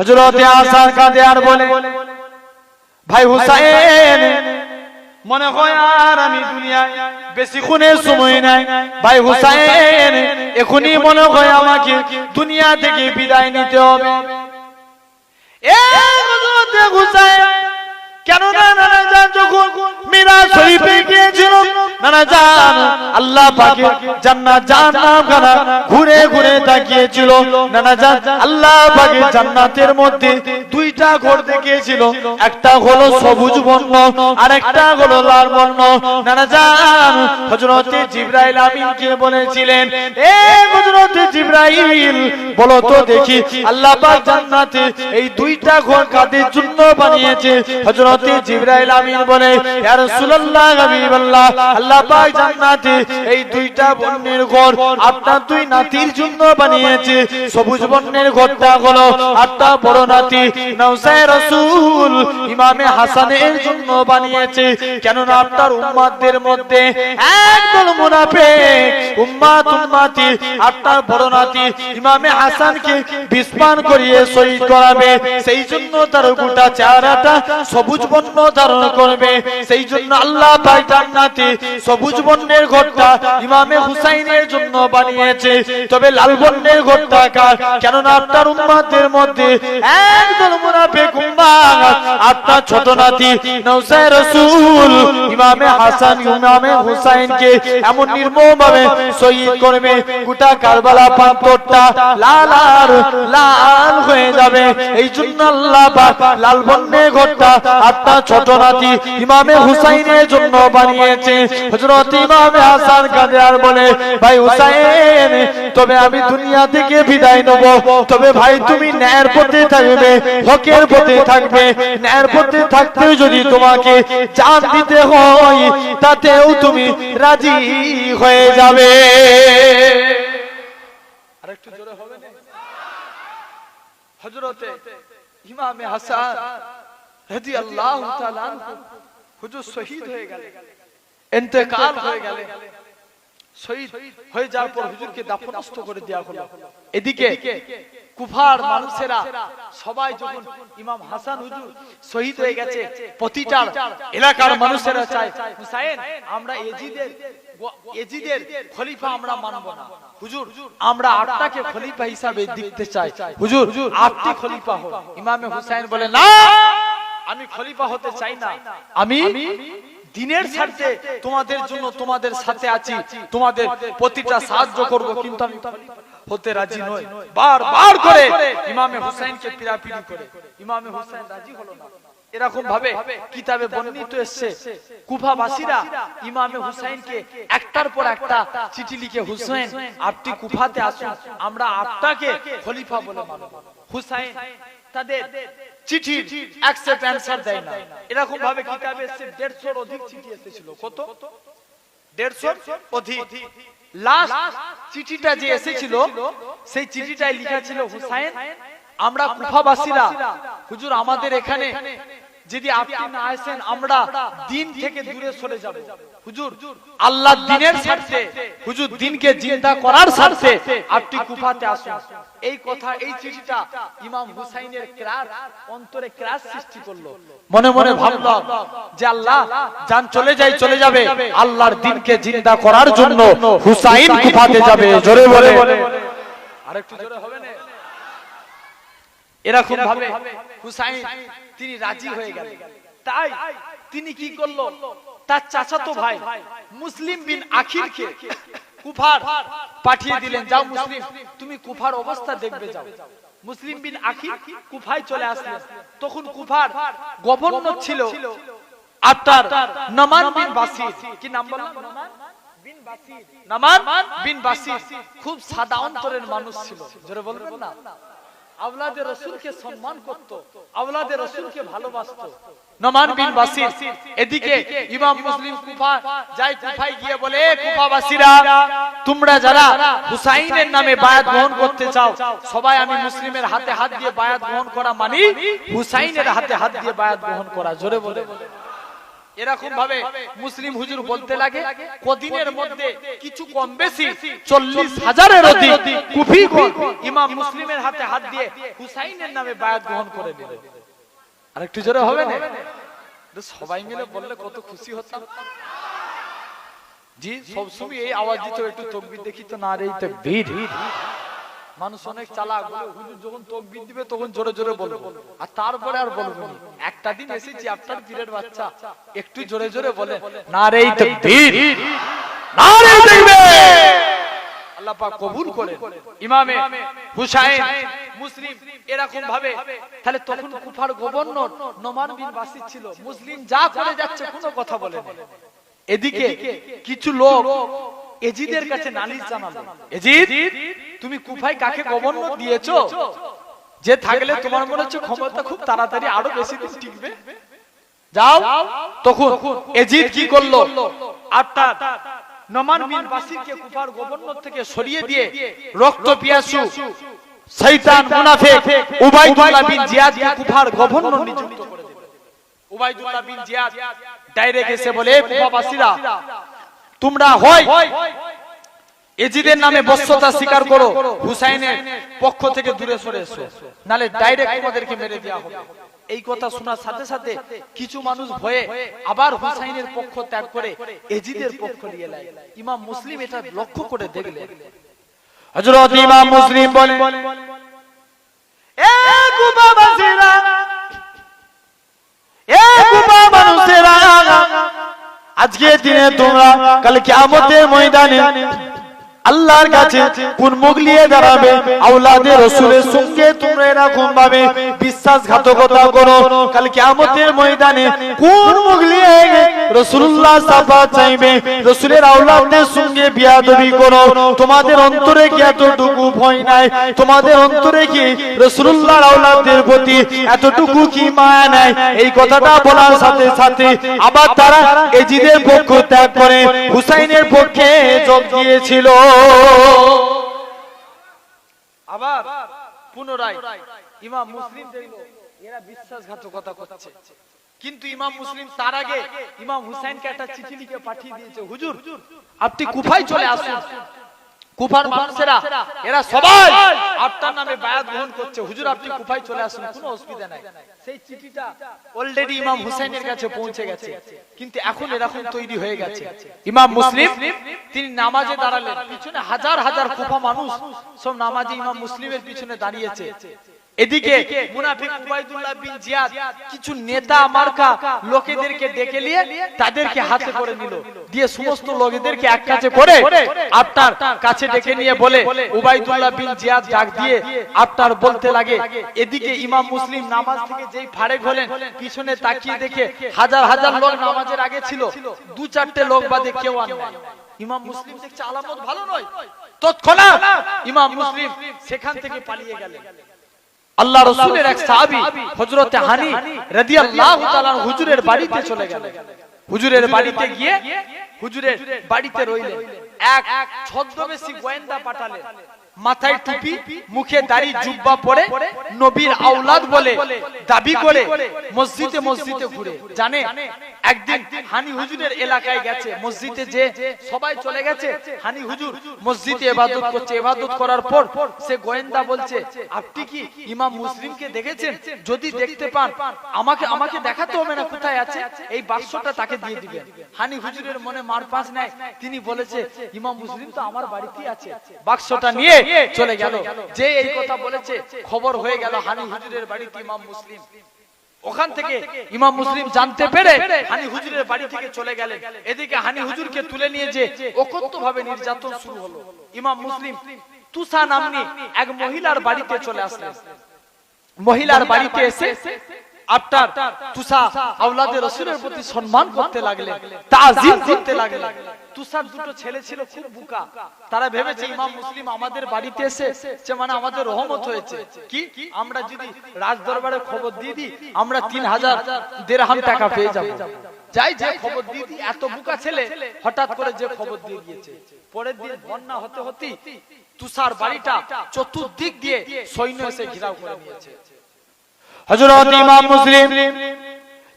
হযরতে হাসান কাঁদে আর বলে, ভাই হুসাইন, মনে হয় আর আমি দুনিয়ায় বেশিক্ষণের সময় নাই। ভাই হুসাইন, এখনই মনে হয় আমাকে দুনিয়া থেকে বিদায় নিতে হবে। হযরতে হুসাইন কেন নানা যখন মিরাজ শরীফে গিয়েছিল, নানা জান আল্লাহ পাকের জান্নাত জাহান্নামখানা ঘুরে ঘুরে তাকিয়েছিল। নানা জান আল্লাহ পাকের জান্নাতের মধ্যে দুইটা ঘর দেখিয়েছিল, একটা হলো সবুজ বর্ণ আর একটা হলো লাল বর্ণ। নানা জান হযরতে জিবরাইল আমিনকে বলেছিলেন, এ হযরতে জিবরাইল, বলো তো দেখি আল্লাহ পাক জান্নাতে এই দুইটা ঘর কাদের জন্য বানিয়েছে? হযরতে জিবরাইল আমিন বলে, ইয়া রাসূলুল্লাহ, হাবিবাল্লাহ, আল্লাহ পাক জান্নাতে এই দুইটা বর্ণের ঘর আপনার দুই নাতির জন্য বানিয়েছে। সবুজ বর্ণের ঘরটা হলো আপনার বড় নাতি নওসায় রাসূল ইমামে হাসানের জন্য বানিয়েছে। কেননা আপনার উম্মতদের মধ্যে একদল মুনাফিক উম্মতি আপনার বড় নাতি ইমামে হাসানকে বিস্মান করিয়ে শহীদ করাবে, সেই জন্য তার গোটা চেহারাটা সবুজ বর্ণ ধারণ করবে। সেই জন্য আল্লাহ পাক জান্নাতে সবুজ বর্ণের ঘরটা ইমামে হুসাইনের জন্য বানিয়েছে। তবে লাল বর্ণের ঘরটা কার? কেননা আপনার উম্মতদের মধ্যে একদল মুনাফিক উম্মাত আপনার ছোট নাতি নওসায় রাসূল ইমামে হাসান ইমামে হুসাইনকে এমন নির্মমভাবে শহীদ করবে, গোটা কারবালা প্রান্তরটা লাল আর লাল হয়ে যাবে। এই জন্য আল্লাহ পাক লাল বর্ণের ঘরটা আপনার ছোট নাতি ইমামে হুসাইনের জন্য বানিয়েছে। হযরত ইমামে হাসান কাঁদে আর বলে, ভাই হুসাইন, তবে আমি দুনিয়া থেকে বিদায় নেব, তবে ভাই তুমি ন্যায়ের পথে থাকবে, হকের পথে থাকবে। ন্যায়ের পথে থাকতে যদি তোমাকে জান দিতে হয়, তাতেও তুমি রাজি হয়ে যাবে। আরেকটু জোরে হবে না? হযরতে ইমামে হাসান রাদিয়াল্লাহু তাআলা আনহু হুজুর শহীদ হয়ে গেলেন, ইন্তেকাল হয়ে গেলেন। শহীদ হয়ে যাওয়ার পর হুজুরকে দাফনস্থ করে দেওয়া হলো। এদিকে কুফার মানুষেরা সবাই যখন ইমাম হাসান হুজুর শহীদ হয়ে গেছে, প্রতিটা এলাকার মানুষেরা চায়, হুসাইন, আমরা এজিদের খলিফা আমরা মানব না, হুজুর আমরা আপনাকে খলিফা হিসাবে দেখতে চাই, হুজুর আপনি খলিফা হন। ইমামে হুসাইন বলে, না, আমি খলিফা হতে চাই না, আমি দিনের স্বার্থে তোমাদের জন্য তোমাদের সাথে আছি, তোমাদের প্রতিটা সাহায্য করব, কিন্তু আমি হতে রাজি নই। বারবার করে ইমামে হুসাইনকে পিরাপিরি করে ইমামে হুসাইন রাজি হলো না। এরকম ভাবে কিতাবে বর্ণিত এসেছে, কুফাবাসীরা ইমামে হুসাইনকে একটার পর একটা চিঠি লিখে, হুসাইন আপনি কুফাতে আসুন, আমরা আপনাকে খলিফা বলে মানব। হুসাইন তাদের চিঠি অ্যাকসেপ্ট অ্যানসার দেয় না। এরকম ভাবে কিতাবে এসেছে 150 অধিক চিঠি এসেছিল। কত? 150 অধিক। লাস্ট চিঠিটা যে এসেছিল, সেই চিঠিটায় লেখা ছিল, হুসাইন, আমরা কুফাবাসীরা, হুজুর আমাদের এখানে যদি আপনি না আসেন, আমরা দিন থেকে দূরে সরে যাব। হুজুর আল্লাহ দিনের স্বার্থে, হুজুর দিনকে জিন্দা করার স্বার্থে আপনি কুফাতে আসুন। এই কথা, এই চিঠিটা ইমাম হুসাইনের অন্তরে ক্রাশ সৃষ্টি করলো। মনে মনে ভাবলো যে আল্লাহ জান চলে যাবে, আল্লাহর দিনকে জিন্দা করার জন্য হুসাইন কুফাতে যাবে। জোরে বলে, আরেকটু জোরে হবে না? এরকম ভাবে হুসাইন তিনি রাজি হয়ে গেলেন। তাই তিনি কি করলো, তার চাচাতো ভাই মুসলিম বিন আখিরকে কুফার পাঠিয়ে দিলেন, যাও মুসলিম, তুমি কুফার অবস্থা দেখবে যাও। মুসলিম বিন আখির কুফায় চলে আসলেন। তখন কুফার গভর্নর ছিল আপনার নমান বিন বাসির। কি নাম বললাম? নমান বিন বাসির। খুব সাদা অন্তরের মানুষ ছিল। জোরে বলবেন না? আওলাদে রাসূলকে সম্মান করত, আওলাদে রাসূলকে ভালোবাসতো নমান বিন বাসির। এদিকে ইমাম মুসলিম কুফায় গিয়ে বলে, কুফাবাসীরা, তোমরা যারা হুসাইনের নামে বায়াত গ্রহণ করতে চাও, সবাই আমি মুসলিমের হাতে হাত দিয়ে বায়াত গ্রহণ করা মানি হুসাইনের হাতে হাত দিয়ে বায়াত গ্রহণ করা। জোরে বলে, এরকম ভাবে মুসলিম হুজুর বলতে লাগে কদিনের মধ্যে কিছু কম বেশি 40,000-এর অধিক কুফিগণ ইমাম মুসলিমের হাতে হাত দিয়ে হুসাইনের নামে বায়াত গ্রহণ করে নিল। আরেকটু জোরে হবে না? সবাই মিলে বললে কত খুশি হতাম। জি সবসময় এই আওয়াজ দিতে একটু তাকবীর দেখি তো না রে তাকবীর। মানুষ অনেক চালাক, বলে হুজুর যখন তাকবীর দিবে তখন জোরে জোরে বলবো, আর তারপরে আর বলবো না। একটা দিন এসেছি আপনার পীরের বাচ্চা একটু জোরে জোরে বলে না রে তাকবীর, না রে তাকবীর। আল্লাহ পাক কবুল করেন। ইমামে হুসাইন মুসলিম এরকম ভাবে, তাহলে তখন কুফার গভর্নর নোমান বিন বাসির ছিল, মুসলিম যা করে যাচ্ছে কোনো কথা বলে না। এদিকে কিছু লোক এজিদের কাছে নালিশ জানালো, এজিদ তুমি কুফায় কাকে গভর্নর দিয়েছো যে থাকলে তোমার মনে হচ্ছে ক্ষমতা খুব তাড়াতাড়ি আরো বেশি দিন টিকবে, যাও। তখন এজিদ কি করলো, আপনার নোমান বিন বাসিরকে কুফার গভর্নর থেকে সরিয়ে দিয়ে রক্ত পিয়াসু শয়তান মুনাফিক উবাইদুল্লাহ বিন জিয়াদকে কুফার গভর্নর নিযুক্ত করে দিল। উবাইদুল্লাহ বিন জিয়াদ ডাইরেক্ট এসে বলে, কুফাবাসীরা তোমরা হয় এজিদের নামে বশ্যতা স্বীকার করো, হুসাইনের পক্ষ থেকে দূরে সরে এসো, নালে ডাইরেক্ট তোমাদেরকে মেরে দেওয়া হবে। এই কথা শোনার সাথে সাথে কিছু মানুষ ভয়ে আবার হুসাইনের পক্ষ ত্যাগ করে এজিদের পক্ষ নিয়ে নেয়। ইমাম মুসলিম এটা লক্ষ্য করে দেখলেন। হযরত ইমাম মুসলিম বলেন, এ কুফাবাসীরা, এ কুফা মানুষেরা, আজকে দিনে তোমরা কাল কিয়ামতের ময়দানে আল্লাহর কাছে কোন মুখ নিয়ে দাঁড়াবে? আওলাদে রাসূলের সঙ্গে তোমরা এরকম ভাবে বিশ্বাসঘাতকতা করো, কাল কিয়ামতের ময়দানে কোন মুখ নিয়ে রাসূলুল্লাহ শাফাত চাইবে? রাসূলের আওলাদদের সঙ্গে বিয়াদবি করো। তোমাদের অন্তরে কি এতটুকু ভয় নাই? তোমাদের অন্তরে কি রাসূলুল্লাহর আওলাদদের প্রতি এতটুকু কি মায়া নাই? এই কথাটা বলার সাথে সাথে আবার তারা এজিদের পক্ষ ত্যাগ করে হুসাইনের পক্ষে যোগ দিয়েছিল। আবার পুনরায় ইমাম মুসলিম দেখলো এরা বিশ্বাসঘাতকতা করছে, কিন্তু ইমাম মুসলিম তার আগে ইমাম হুসাইনকে একটা চিঠি লিখে পাঠিয়ে দিয়েছে, হুজুর আপনি কুফায় চলে আসুন, কুফার মানুষেরা এরা সবাই আপনার নামে বায়াত গ্রহণ করছে, হুজুর আপনি কুফায় চলে আসুন, কোনো অসুবিধা নাই। সেই চিঠিটা অলরেডি ইমাম হুসাইনের কাছে পৌঁছে গেছে, কিন্তু এখন এরকম তৈরি হয়ে গেছে। ইমাম মুসলিম তিনি নামাজে দাঁড়ালেন, পিছনে হাজার হাজার কুফা মানুষ সব নামাজে ইমাম মুসলিমের পিছনে দাঁড়িয়েছে। এদিকে মুনাফিক উবাইদুল্লাহ বিন জিয়াদ কিছু নেতা মার্কা লোকেদেরকে ডেকে নিয়ে তাদেরকে হাতে করে নিল, দিয়ে সমস্ত লোকেদেরকে এক কাছে করে আপনার কাছে ডেকে নিয়ে বলে, উবাইদুল্লাহ বিন জিয়াদ ডাক দিয়ে আপনার বলতে লাগে, এদিকে ইমাম মুসলিম নামাজ থেকে যেই ফারেক হলেন পিছনে তাকিয়ে দেখে হাজার হাজার লোক নামাজের আগে ছিল, দু চারটে লোক বাদে কেউ আর নাই। ইমাম মুসলিম দেখছে আলামত ভালো নয়, তৎক্ষণাৎ ইমাম মুসলিম সেখান থেকে পালিয়ে গেলেন। আল্লাহ রাসূলের এক সাহাবী হযরত হানি রাদিয়াল্লাহু তাআলা হুজুরের বাড়িতে চলে গেলেন। হুজুরের বাড়িতে গিয়ে হুজুরের বাড়িতে রইলেন। এক ছদ্মবেশী গোয়েন্দা পাঠালেন, মাথায় টুপি, মুখে দাড়ি, জুব্বা পরে, নবীর আওলাদ বলে দাবি করে মসজিদে মসজিদে ঘুরে। জানে একদিন হানি হুজুরের এলাকায় গেছে, মসজিদে যে সবাই চলে গেছে, হানি হুজুর মসজিদে ইবাদত করছে। ইবাদত করার পর সে গোয়েন্দা বলছে, আপনি কি ইমাম মুসলিমকে দেখেছেন? যদি দেখতে পান আমাকে দেখাতে হবে না কোথায় আছে, এই বাক্সটা তাকে দিয়ে দিবেন। হানি হুজুরের মনে মারপাঁচ নাই, তিনি বলেছে ইমাম মুসলিম তো আমার বাড়িতেই আছে। বাক্সটা নিয়ে চলে গেল। যে এই কথা বলেছে খবর হয়ে গেল হানি হুজুরের বাড়িতে ইমাম মুসলিম। ওখান থেকে ইমাম মুসলিম জানতে পেরে হানি হুজুরের বাড়ি থেকে চলে গেলেন। এদিকে হানি হুজুরকে তুলে নিয়ে যে অকথ্যভাবে নির্যাতন শুরু হলো। ইমাম মুসলিম তুসা নামনি এক মহিলার বাড়িতে চলে আসলেন। মহিলার বাড়িতে এসে আপনার তুসা আওলাদে রাসূলের প্রতি সম্মান করতে লাগলেন, তাজিম করতে লাগলেন। তুসার দুটো ছেলে ছিল খুব বোকা, তারা ভেবেছে ইমাম মুসলিম আমাদের বাড়িতে এসে যে মানে আমাদের রহমত হয়েছে, কি আমরা যদি রাজ দরবারে খবর দিয়ে দিই আমরা 3000 দিরহাম টাকা পেয়ে যাব। যাই যে খবর দিয়ে দিই, এত বোকা ছেলে হঠাৎ করে যে খবর দিয়ে গিয়েছে। পরের দিন বন্যা হতে হতে তুসার বাড়িটা চতুর্দিক দিয়ে সৈন্য এসে ঘেরাও করে নিয়েছে। হযরত ইমাম মুসলিম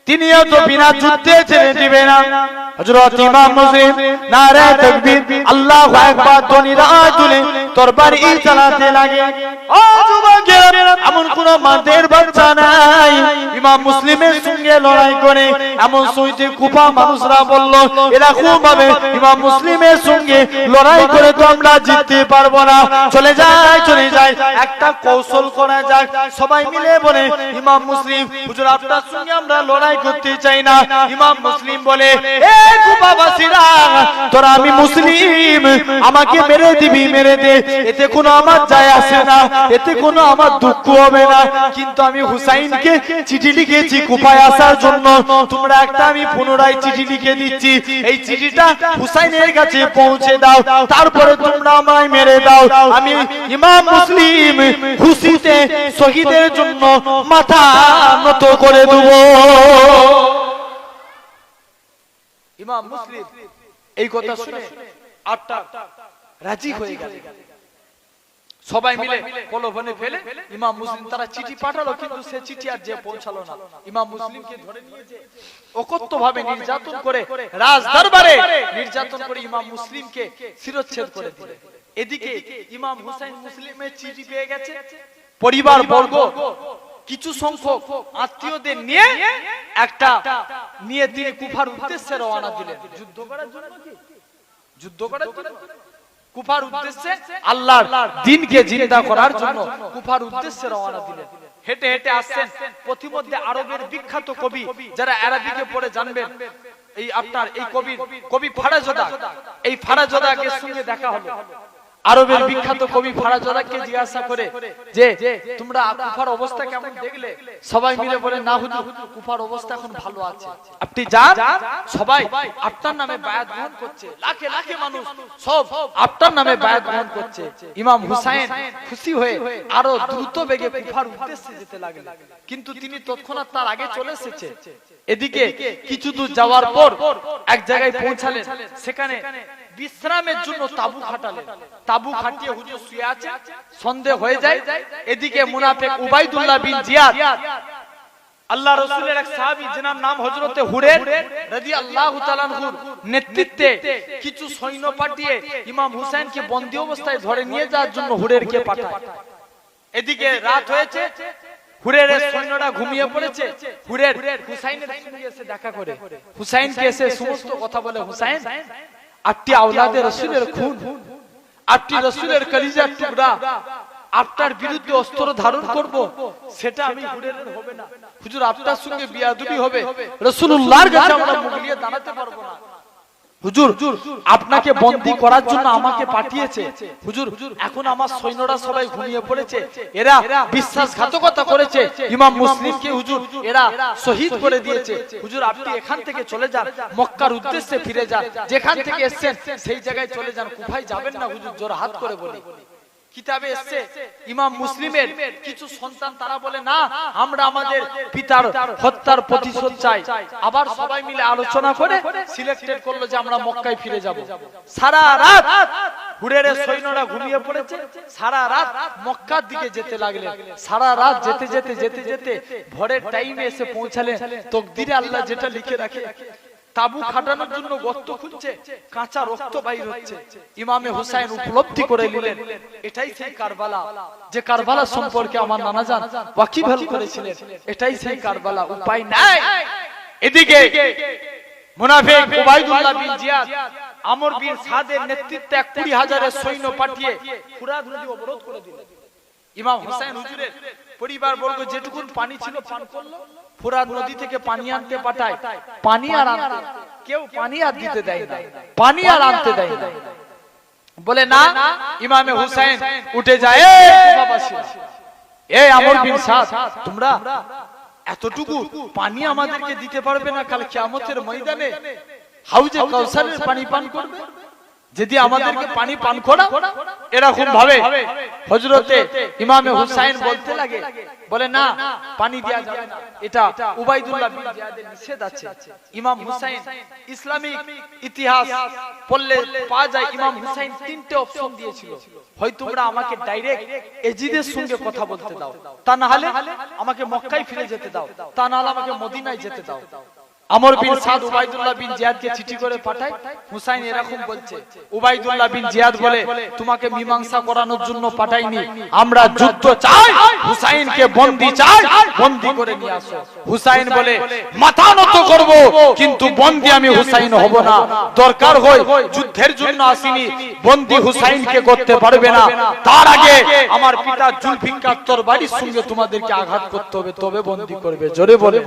তিনিও তো বিনা যুদ্ধে ছেড়ে দিবে না। হযরত ইমাম মুসলিম নারে তাকবীর আল্লাহু আকবার ধ্বনিরা তুলে তরবারি চালাতে লাগে। ও যুবকেরা, এমন কোন মাদের বাচ্চা নাই ইমাম মুসলিমের সঙ্গে লড়াই করে। এমন সৈতে কুফা মানুষরা বলল, এরকম ভাবে ইমাম মুসলিমের সঙ্গে লড়াই করে তো আমরা জিততে পারবো না, চলে যায় একটা কৌশল করা যাক। সবাই মিলে বলে, ইমাম মুসলিম হুজুর আপনার সঙ্গে আমরা লড়াই করতে চাই না। ইমাম মুসলিম বলে, এ কুফাবাসীরা, তোরা আমি মুসলিম, আমাকে মেরে দিবি মেরে দে, এতে কোনো আমার যায় আসে না, এতে কোনো আমার দুঃখ হবে না। কিন্তু আমি হুসাইনকে চিঠি লিখেছি কুফায় আসার জন্য, তোমরা একটা আমি পুনরায় চিঠি লিখে দিচ্ছি, এই চিঠিটা হুসাইনের কাছে পৌঁছে দাও, তারপরে তোমরা আমায় মেরে দাও। আমি ইমাম মুসলিম খুশিতে শহীদের জন্য মাথা নত করে দেব। ইমাম মুসলিম এই কথা শুনে আটটা রাজি হয়ে গেল। সবাই মিলে প্রলোভনে ফেলে ইমাম মুসলিম তারা চিঠি পাঠালো, কিন্তু সে চিঠি আর যে পৌঁছালো না। ইমাম মুসলিমকে ধরে নিয়েছে, অকথ্যভাবে নির্যাতন করে, রাজ দরবারে নির্যাতন করে ইমাম মুসলিমকে শিরচ্ছেদ করে দিল। এদিকে ইমাম হুসাইন মুসলিমের চিঠি পেয়ে গেছে, পরিবার বর্গ কিছু সংখ্যক আত্মীয়দের নিয়ে তিনি কুফার উদ্দেশ্যে রওনা দিলেন। যুদ্ধ করার জন্য, যুদ্ধ করার জন্য, কুফার উদ্দেশ্যে, আল্লাহর দ্বীনকে জিন্দা করার জন্য কুফার উদ্দেশ্যে রওনা দিলেন। হেঁটে হেঁটে আসছেন, পথিমধ্যে আরবের বিখ্যাত কবি, যারা আরবিকে পড়ে জানবেন, এই আপনার এই কবি ফারাজদা, এই ফারাজদাকে সঙ্গে দেখা হলো। আরবের বিখ্যাত কবি ফারাজদাকে জিজ্ঞাসা করে যে তোমরা কুফার অবস্থা কেমন দেখলে? সবাই মিলে বলে, না হুজুর, কুফার অবস্থা এখন ভালো আছে, আপনি যান, সবাই আপনার নামে বায়াত গ্রহণ করছে, লাখে লাখে মানুষ সব আপনার নামে বায়াত গ্রহণ করছে। ইমাম হুসাইন খুশি হয়ে আরো দ্রুত বেগে কুফার উদ্দেশ্যে যেতে লাগলেন, কিন্তু তিনি তৎক্ষণাৎ তার আগে চলে এসেছে। এদিকে কিছু দূর যাওয়ার পর এক জায়গায় পৌঁছালেন, সেখানে বিশ্রামের জন্য তাবু খাটালেন। তাবু খাটিয়ে হুজুর শুয়ে আছে, সন্দেহ হয়ে যায়। এদিকে মুনাফিক উবাইদুল্লাহ বিন জিয়াদ, আল্লাহ রাসূলের এক সাহাবী, যার নাম হযরতে হুরের রাদিয়াল্লাহু তাআলা আনহুর নেতৃত্বে কিছু সৈন্য পাঠিয়ে ইমাম হুসাইনকে বন্দী অবস্থায় ধরে নিয়ে যাওয়ার জন্য হুরেরকে পাঠায়। এদিকে রাত হয়েছে, হুরের সৈন্যরা ঘুমিয়ে পড়েছে। হুরের হুসাইনের সঙ্গে এসে দেখা করে, হুসাইনকে এসে সমস্ত কথা বলে, হুসাইন, আপনি আওলাদে রাসূলের খুন, আপনি রাসূলের কলিজার টুকরা, আপনার বিরুদ্ধে অস্ত্র ধারণ করব, সেটা আমি হুরের হবে না। হুজুর আপনার সঙ্গে বিয়াদবি হবে, রাসূলুল্লাহর কাছে আমরা মুখ নিয়ে দাঁড়াতে পারবো না। হুজুর আপনাকে বন্দী করার জন্য আমাকে পাঠিয়েছে। হুজুর এখন আমার সৈন্যরা সবাই ঘুমিয়ে পড়েছে, এরা বিশ্বাসঘাতকতা করেছে ইমাম মুসলিমকে, হুজুর এরা শহীদ করে দিয়েছে। হুজুর আপনি এখান থেকে চলে যান, মক্কার উদ্দেশ্যে ফিরে যান, যেখান থেকে এসেছেন সেই জায়গায় চলে যান, কুফায় যাবেন না। হুজুর জোর হাত করে বলি, কিতাবে এসেছে ইমাম মুসলিমের কিছু সন্তান তারা বলে, না আমরা আমাদের পিতার হত্যার প্রতিশোধ চাই। আবার সবাই মিলে আলোচনা করে সিলেক্টেড করলো যে আমরা মক্কায় ফিরে যাব। সারা রাত হুরের সৈন্যরা ঘুমিয়ে পড়েছে, সারা রাত মক্কার দিকে যেতে লাগলেন। সারা রাত যেতে যেতে যেতে যেতে ভোরের টাইমে এসে পৌঁছালেন। তকদিরে আল্লাহ যেটা লিখে রাখে, তাবু খাটানোর জন্য গর্ত খুঁজছে, কাঁচা রক্ত বাইর হচ্ছে। ইমামে হুসাইন উপলব্ধি করে নিলেন, এটাই সেই কারবালা, যে কারবালা সম্পর্কে আমার নানা জান ওয়াকিবহাল করেছিলেন, এটাই সেই কারবালা, উপায় নাই। এদিকে মুনাফিক উবাইদুল্লাহ বিন জিয়াদ আমর বিন সাদের নেতৃত্বে 20,000 সৈন্য পাঠিয়ে ফুরাত নদী অবরোধ করে দিলেন। ইমাম হুসাইন হুজুরের পরিবার বর্গ যেটুকু পানি ছিল পান করলো। ফুরাত নদী থেকে পানি আনতে পাঠায়, পানি আর আনতে, কেউ পানি আর দিতে দেয় না, পানি আর আনতে দেয় না। বলে না, ইমামে হুসাইন উঠে যায়, এই আমর বিন সাদ, তোমরা এতটুকু পানি আমাদেরকে দিতে পারবে না? কাল কিয়ামতের ময়দানে হাউজে কাউসারের পানি পান করবে। যদি আমাদেরকে পানি পান করা এরকম ভাবে হযরতে ইমামে হুসাইন বলতে লাগে, বলে না পানি দেয়া যাবে না, এটা উবাইদুল্লাহ বিন জিয়াদের নিষেধ আছে। ইমাম হুসাইন ইসলামিক ইতিহাস পড়লে পাওয়া যায় ইমাম হুসাইন তিনটে অপশন দিয়েছিল, হয় তোমরা আমাকে ডাইরেক্ট এজিদের সঙ্গে কথা বলতে দাও, তা না হলে আমাকে মক্কায় ফিরে যেতে দাও, তা না হলে আমাকে মদিনায় যেতে দাও। আমর বিন সাদ উবাইদুল্লাহ বিন জিয়াদকে চিঠি করে পাঠায়, হুসাইন এরকম বলছে, উবাইদুল্লাহ বিন জিয়াদ বলে তোমাকে মীমাংসা করানোর জন্য পাঠাইনি, আমরা যুদ্ধ চাই, হুসাইনকে বন্দী চাই, বন্দী করে নিয়ে আসো। হুসাইন বলে মাথা নত করব, কিন্তু বন্দী আমি হুসাইন হব না, দরকার হয় যুদ্ধের জন্য আসিনি, বন্দী হুসাইনকে করতে পারবে না, তার আগে আমার পিতা জুলফিকার তরবারির সঙ্গে তোমাদেরকে আঘাত করতে হবে, তবে বন্দী করবে। জোরে বলে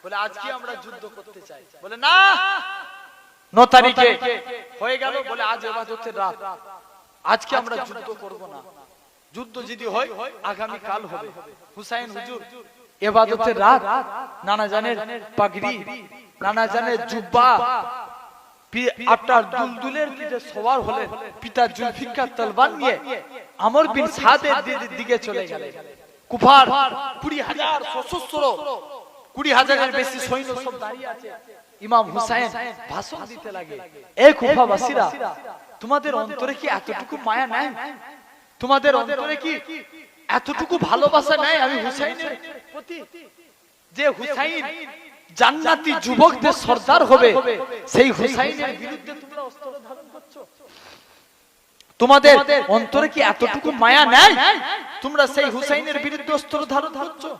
বলে আজকে আমরা যুদ্ধ করতে চাই, বলে না 9 তারিখে হয়ে গেল, বলে আজ ইবাদতের রাত, আজকে আমরা যুদ্ধ করব না, যুদ্ধ যদি হয় আগামী কাল হবে। হুসাইন হুজুর ইবাদতের রাত, নানা জানের পাগড়ি, নানা জানের জুব্বা, আপনার দুলদুলের পিঠে সওয়ার হলে পিতা জুলফিকার তলবার নিয়ে আমর বিন সাদের দিকে চলে গেলেন। কুফার 20,000 সশস্ত্র, 20,000-এর বেশি সৈন্য সব দাঁড়িয়ে আছে। ইমাম হুসাইন ভাষণ দিতে লাগে, এ কুফাবাসীরা, তোমাদের অন্তরে কি এতটুকু মায়া নাই? তোমাদের অন্তরে কি এতটুকু ভালোবাসা নাই আমি হুসাইনের প্রতি? যে হুসাইন জান্নাতি যুবকদের সর্দার হবে, সেই হুসাইনের বিরুদ্ধে তোমরা অস্ত্র ধারণ করছো? তোমাদের অন্তরে কি এতটুকু মায়া নাই? তোমরা সেই হুসাইনের বিরুদ্ধে অস্ত্র ধারণ করছো?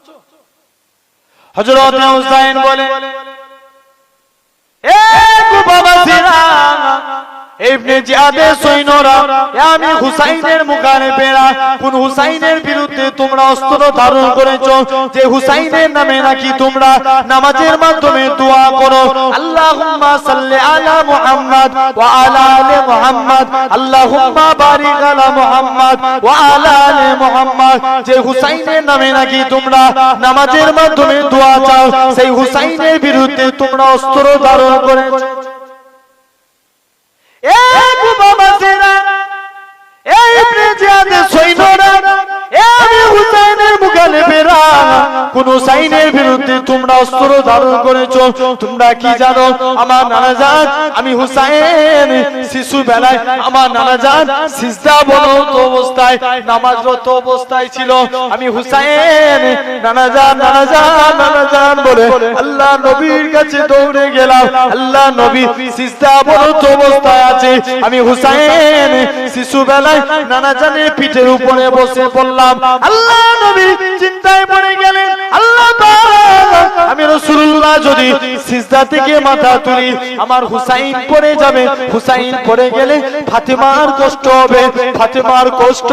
হযরত হুসাইন বলে, এ কুফাবাসীরা, ইবনে জিয়াদের সৈন্যরা, আমি হুসাইনের মুখাপেরা, কোন হুসাইনের বিরুদ্ধে তোমরা অস্ত্র ধারণ করেছো? যে হুসাইনের নামে নাকি তোমরা নামাজের মাধ্যমে দোয়া করো, আল্লাহুম্মা সাল্লি আলা মুহাম্মাদ ওয়া আলা আলি মুহাম্মাদ, আল্লাহুম্মা বারিক আলা মুহাম্মাদ ওয়া আলা আলি মুহাম্মাদ। যে হুসাইনের নামে নাকি তোমরা নামাজের মাধ্যমে দোয়া চাও, সেই হুসাইনের বিরুদ্ধে তোমরা অস্ত্র ধারণ করেছো। এই কুফাবাসীরা, এই ইবনে জিয়াদের সৈন্যরা, আমি হুসাইনের মুখাপেরা, কোন হুসাইনের বিরুদ্ধে তোমরা অস্ত্র ধারণ করেছো? তোমরা কি জানো? আমার নানাজান, আমি হুসাইন শিশু বেলায় আমার নানাজান সিজদাবনত অবস্থায়, নামাজরত অবস্থায় ছিল। আমি হুসাইন নানাজান নানাজান নানাজান বলে আল্লাহ নবীর কাছে দৌড়ে গেলাম। আল্লাহ নবী সিজদাবনত অবস্থায় আছে, আমি হুসাইন শিশু বেলায় নানাজানের পিঠের উপরে বসে পড়লাম। আল্লাহ নবী চিন্তায় পড়ে গেলেন, আল্লাহ পাক, আমি রাসূলুল্লাহ যদি সিজদা থেকে মাথা তুলি আমার হুসাইন পড়ে যাবে, হুসাইন পড়ে গেলে ফাতেমার কষ্ট হবে, ফাতেমার কষ্ট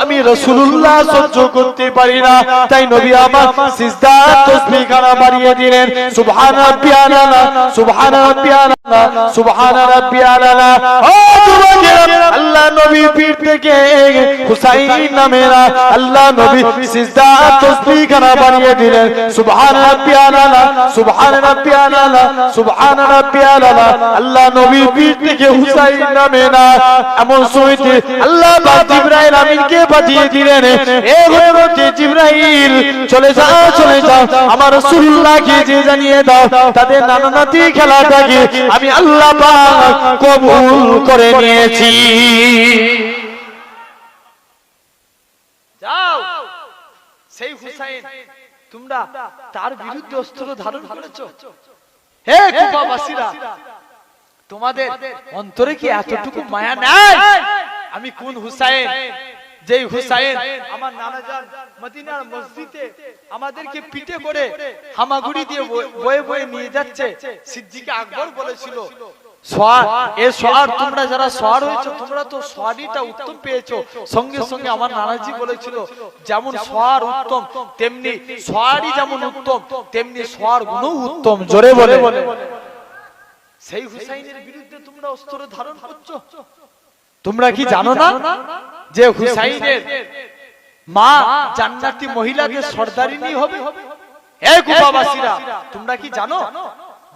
আমি রাসূলুল্লাহ সহ্য করতে পারি না। তাই নবী আমার সিজদা তাসবিহ খানা বাড়িয়ে দিলেন, সুবহান রাব্বিয়াল আলা, সুবহান রাব্বিয়াল আলা, সুবহান রাব্বিয়াল আলা। ও যুবকেরা, আল্লাহ নবী পীর থেকে হুসাইন নামেরা আল্লাহ নবী সিজদা তাসবিহ খানা বাড়িয়ে দিলেন, সুবহান রাব্বিয়াল আলা, সুবহান রাব্বিয়াল আলা, সুবহান রাব্বিয়াল আলা। আল্লাহ নবী পীর থেকে হুসাইন নামেরা এমন সময়তে আল্লাহ পাক জিবরাইল আমিনকে পাঠিয়ে দিলেন, এ হযরত জিবরাইল, চলে যাও চলে যাও, আমার রাসূলুল্লাহকে যে জানিয়ে দাও তাদের নানা নাতি খেলাটাকে আমি আল্লাহ পাক কবুল করে নিয়েছি। যাও, সেই হুসাইন তোমরা তার বিরুদ্ধে অস্ত্র ধারণ করেছো। হে কুফাবাসীরা, তোমাদের অন্তরে কি এতটুকু মায়া নাই? আমি কোন হুসাইন? যেই হুসাইন আমার নানাজান মদিনার মসজিদে আমাদেরকে পিঠে করে হামাগুড়ি দিয়ে বয়ে বয়ে নিয়ে যাচ্ছে। সিদ্দিক আকবর বলেছিল, তোমরা যারা সওয়ার হয়েছো তোমরা তো সওয়ারিটা উত্তম পেয়েছো। সঙ্গে সঙ্গে আমার নানাজি বলেছিল, যেমন সওয়ার উত্তম তেমনি সওয়ারি যেমন উত্তম তেমনি সওয়ার গুণও উত্তম। জোরে বলে সেই হুসাইনের বিরুদ্ধে তোমরা অস্ত্র ধারণ করছো। তোমরা কি জানো না যে হুসাইনের মা জান্নাতি মহিলাদের সর্দারিনী হবে? এই কুফাবাসীরা, তোমরা কি জানো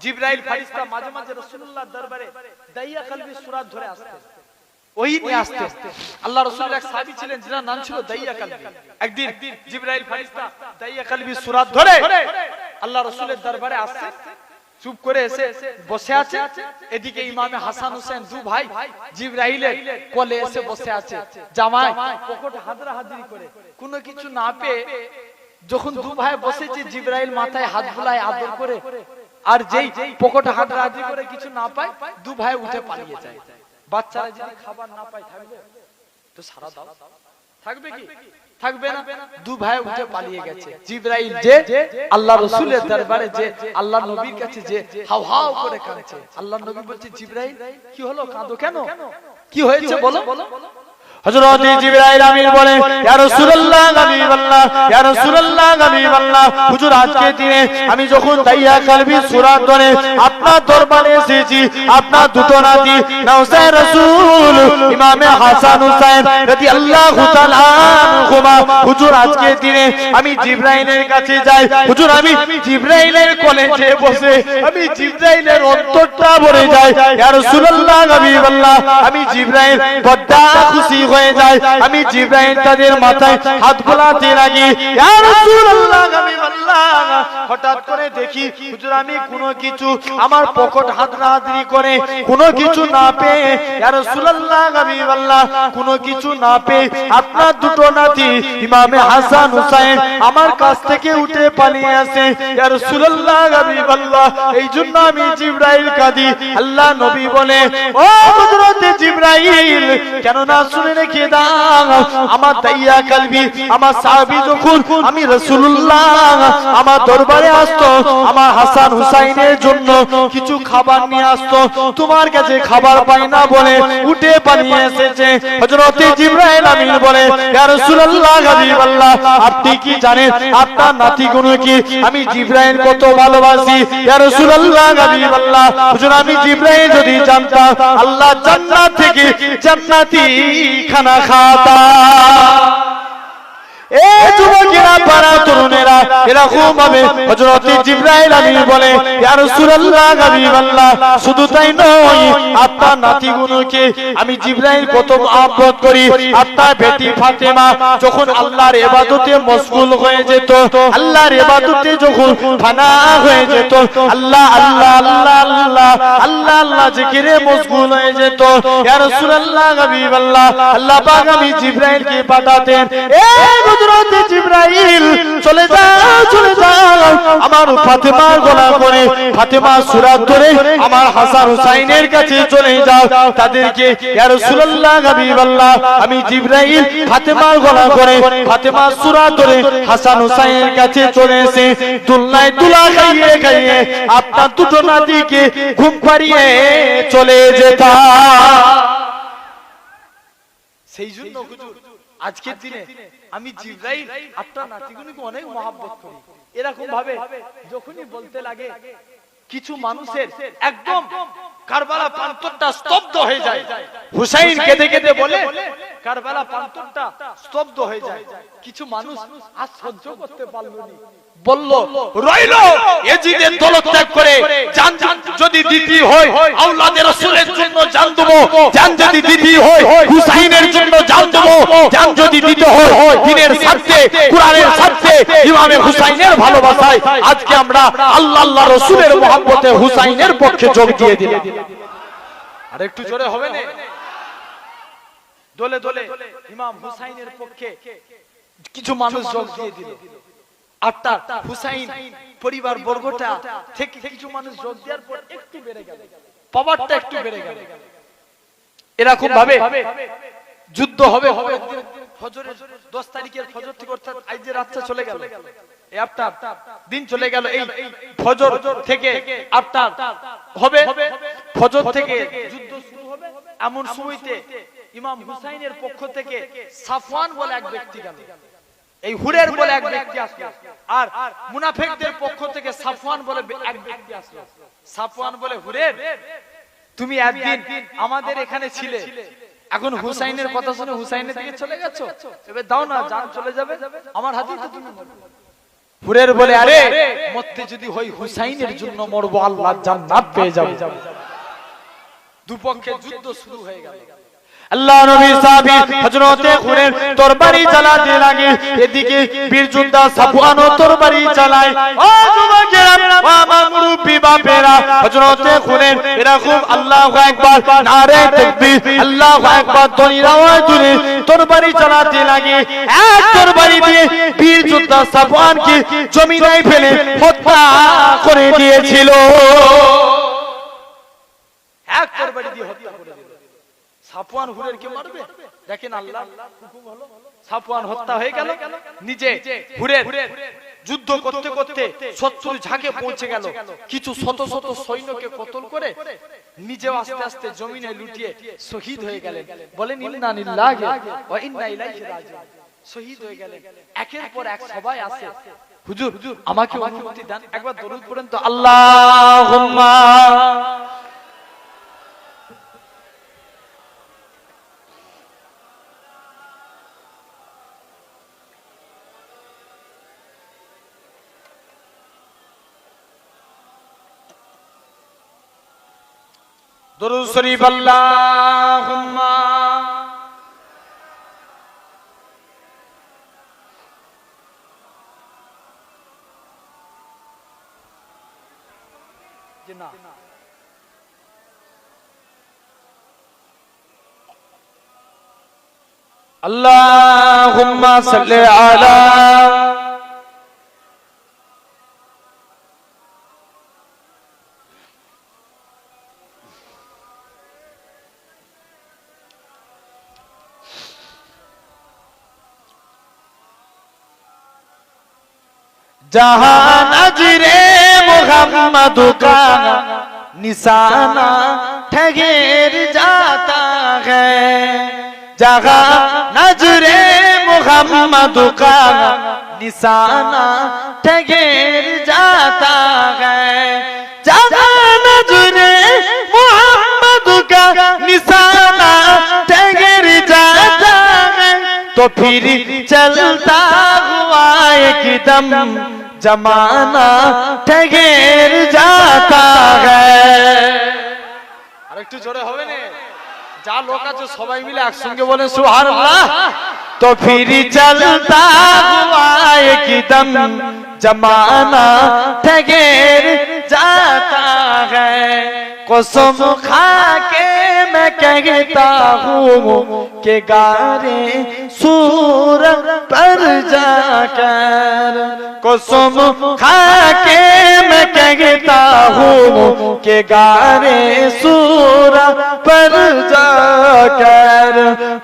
জিবরাইল ফেরেশতা মাঝে মাঝে রাসূলুল্লাহর দরবারে দাইয়া কলবি সূরা ধরে আসতেন, ওই নিয়ে আসতেন। আল্লাহ রাসূলের এক সাহাবী ছিলেন যার নাম ছিল দাইয়া কলবি। একদিন জিবরাইল ফেরেশতা দাইয়া কলবি সূরা ধরে আল্লাহ রাসূলের দরবারে আসছেন, চুপ করে এসে বসে আছে। এদিকে ইমামে হাসান হোসেন দু ভাই জিবরাইলের কোলে এসে বসে আছে, জামাই পকেটে হাতড়াহাতড়ি করে কোনো কিছু না পেয়ে যখন দু ভাই বসেছে, জিবরাইল মাথায় হাত বুলায় আদর করে, আর যেই পকেটে হাতড়াহাতড়ি করে কিছু না পায়, দু ভাই উঠে পালিয়ে যায়। বাচ্চারা যদি খাবার না পায় থাকবে তো সারা দাও, থাকবে কি? থাকবে না। দু ভাই উঠে পালিয়ে গেছে। জিবরাইল যে আল্লাহ রাসূলের দরবারে যে আল্লাহ নবীর কাছে যে হাউ হাউ করে কাঁদছে, আল্লাহ নবী বলছে জিবরাইল কি হলো, কাঁদো কেন, কি হয়েছে বলো। হযরত জিবরাইল আমিন বলে, ইয়া রাসূলুল্লাহ হাবিবাল্লাহ, ইয়া রাসূলুল্লাহ হাবিবাল্লাহ, হুজুর আজকে দিনে আমি যখন দাইয়া কলবি সূরা ধরে আপনার দরবারে এসেছি, আপনার দুটো নাতি নাওসায় রাসূল ইমামে হাসান হুসাইন রাদিয়াল্লাহু তাআলা আনহুমা, হুজুর আজকে দিনে আমি জিবরাইলের কাছে যাই, হুজুর আমি জিবরাইলের কোলে যেয়ে বসে আমি জিবরাইলের অন্তরটা ভরে যাই, ইয়া রাসূলুল্লাহ হাবিবাল্লাহ, আমি জিবরাইল বড় খুশি হয়ে যায়, আমি জিবরাইল তাদের মাথায় হাত বুলাতে লাগি, ইয়া রাসূলুল্লাহ হাবিবাল্লাহ, হঠাৎ করে দেখি হুজুর আমি কোনো কিছু আমার পকেট হাতড়াহাতড়ি করে কোনো কিছু না পেয়ে, ইয়া রাসূলুল্লাহ হাবিবাল্লাহ, কোনো কিছু না পেয়ে আপনার দুটো নাতি ইমামে হাসান হুসাইন আমার কাছ থেকে উঠে পালিয়ে আসে, ইয়া রাসূলুল্লাহ হাবিবাল্লাহ, এই জন্য আমি জিবরাইল কাঁদি। আল্লাহ নবী বলে, ও হযরত জিবরাইল, কেন না শুনে রেখে দাও, আমার দাইয়া কলবি আমার সাহাবী যখন আমি রাসূলুল্লাহ আমার দরবারে আসতো, আমার হাসান হুসাইনের জন্য কিছু খাবার নিয়ে আসতো, তোমার কাছে খাবার পাই না বলে উঠে পালিয়ে এসেছে। হযরত জিবরাইল আমিন বলে, ইয়া রাসূলুল্লাহ হাবিবাল্লাহ, আপনি কি জানেন আপনার নাতিগুলোকে আমি জিবরাইল কত ভালোবাসি? ইয়া রাসূলুল্লাহ হাবিবাল্লাহ, হুজুর আমি জিবরাইল যদি জানতাম আল্লাহ জান্নাত থেকে জান্নাতি খানা খাতা। এ যুবকেরা পাড়া তরুণেরা এরকম ভাবে হযরত জিবরাইল আমিন বলে, ইয়া রাসূলুল্লাহ হাবিবাল্লাহ, শুধু তাই নয় আপনার নাতিগুলোকে আমি জিবরাইল কত মহব্বত করি। আপনার বেটি ফাতেমা যখন আল্লাহর ইবাদতে মশগুল হয়ে যেত, আল্লাহর ইবাদতে যখন ফানা হয়ে যেত, আল্লাহ আল্লাহ আল্লাহ আল্লাহ আল্লাহ আল্লাহ জিকিরে মশগুল হয়ে যেত, ইয়া রাসূলুল্লাহ হাবিবাল্লাহ, আল্লাহ পাক আমি জিবরাইলকে পাঠাতেন, এ হযরত জিবরাইল চলে যাও চলে যাও আমার ফাতেমার গলা করে ফাতেমা সূরা ধরে আমার হাসান হুসাইনের কাছে চলে যাও, তাদেরকে ইয়া রাসূলুল্লাহ হাবিবাল্লাহ, আমি জিবরাইল ফাতেমার গলা করে ফাতেমা সূরা ধরে হাসান হুসাইনের কাছে চলে এসে দুলনায় দুলা খাইয়ে খাইয়ে আপনার দুটো নাতিকে ঘুম পাড়িয়ে চলে যেতাম। সেই জন্য হুজুর আজকের দিনে আমি জিবরাইল আপনার নাতিগুলোকে অনেক মহব্বত করি। এরকম ভাবে যখনই বলতে লাগে কিছু মানুষের একদম কারবালা প্রান্তরটা স্তব্ধ হয়ে যায়, হুসাইন কেঁদে কেঁদে বলে কারবালা প্রান্তরটা স্তব্ধ হয়ে যায়, কিছু মানুষ আর সহ্য করতে পারল না, বলল রইল এজিদের দৌলত ত্যাগ করে জান যদি দিতে হয় আওলাদের রাসূলের জন্য জান দেব, জান যদি দিতে হয় হুসাইনের জন্য জান দেব, জান যদি দিতে হয় দ্বীনের স্বার্থে কুরআনের স্বার্থে ইমামে হুসাইনের ভালোবাসায় আজকে আমরা আল্লাহ আল্লাহ রাসূলের মহব্বতে হুসাইনের পক্ষে যোগ দিয়ে দিলাম। আর একটু জোরে হবে না? দলে দলে ইমাম হুসাইনের পক্ষে কিছু মানুষ যোগ দিয়ে দিল। আপনার হুসাইন পরিবার বর্গটা থেকে কিছু মানুষ যোগ দেওয়ার পর একটু বেড়ে গেল, পাওয়ারটা একটু বেড়ে গেল। এরকম ভাবে যুদ্ধ হবে হবে ফজরের 10 তারিখের ফজর থেকে, অর্থাৎ আজ যে রাতটা চলে গেল, এই আপনার দিন চলে গেল, এই ফজর থেকে আপনার হবে, ফজর থেকে যুদ্ধ শুরু হবে। এমন সময়তে ইমাম হুসাইনের পক্ষ থেকে সাফওয়ান বলে এক ব্যক্তি গেল, এই হুরের বলে এক ব্যক্তি আসলো, আর মুনাফিকদের পক্ষ থেকে সাফওয়ান বলে এক ব্যক্তি আসলো। সাফওয়ান বলে, হুরের তুমি একদিন আমাদের এখানে ছিলে, এখন হুসাইনের কথা শুনে হুসাইনের দিকে চলে গেছো, এবার দাও না জান চলে যাবে, আমার হাতেই তো তুমি মরবে। হুরের বলে আরে মরতে যদি হই হুসাইনের জন্য মরবো, আল্লাহ জান্নাত পেয়ে যাব। দুপক্ষে যুদ্ধ শুরু হয়ে গেল। আল্লাহ নবী সাহাবী হযরতে হুরের তরবারি চালাতে লাগে, এদিকে বীর যোদ্ধা সাফওয়ানও তরবারি চালায়। ও যুবকেরা, ও আমার মুরব্বি বাপেরা, হযরতে হুরের এরকম আল্লাহু আকবার নারে তাকবীর আল্লাহু আকবার ধ্বনির আওয়াজ তুলে তরবারি চালাতে লাগে। এক তরবারি দিয়ে বীর যোদ্ধা সাফওয়ানকে জমিনে ফেলে হত্যা করে দিয়েছিল। এক তরবারি দিয়ে হত্যা করে দিল। সাফওয়ান হুরের কে মারবে? দেখেন আল্লাহ হুকুম হলো, সাফওয়ান হত্যা হয়ে গেল। নিজে হুরের যুদ্ধ করতে করতে শত্রুর ঝাঁকে পৌঁছে গেল, কিছু শত শত সৈন্যকে কতল করে নিজেও আস্তে আস্তে জমিনে লুটিয়ে শহীদ হয়ে গেলেন। বলেন ইন্না লিল্লাহি ওয়া ইন্না ইলাইহি রাজিউন। শহীদ হয়ে গেলেন। একের পর এক সবাই আসে, হুজুর আমাকে অনুমতি দেন, একবার দরুদ পড়েন তো আল্লাহুম্মা দরুদ শরীফ আল্লাহুম্মা জিনা আল্লাহুম্মা সাল্লি আলা जहां नजरे मोहम्मद का निशाना ठहर जाता है, जहां नजरे मोहम्मद का निशाना ठहर जाता है, जहां नजरे मोहम्मद का निशाना ठहर जाता है, तो फिर चलता हुआ एकदम जमाना ठहर जाता है। আরেকটু জোরে হবে না? যা লোক আছে সবাই মিলে একসঙ্গে বলেন সুবহানাল্লাহ। तो फिर चलता हुआ एकदम जमाना ठहर जाता है, कसम खा के मैं कहता हूँ कि गारे सूर पर जाकर, कसम खा के मैं कहता हूँ कि गारे सूर पर जाकर,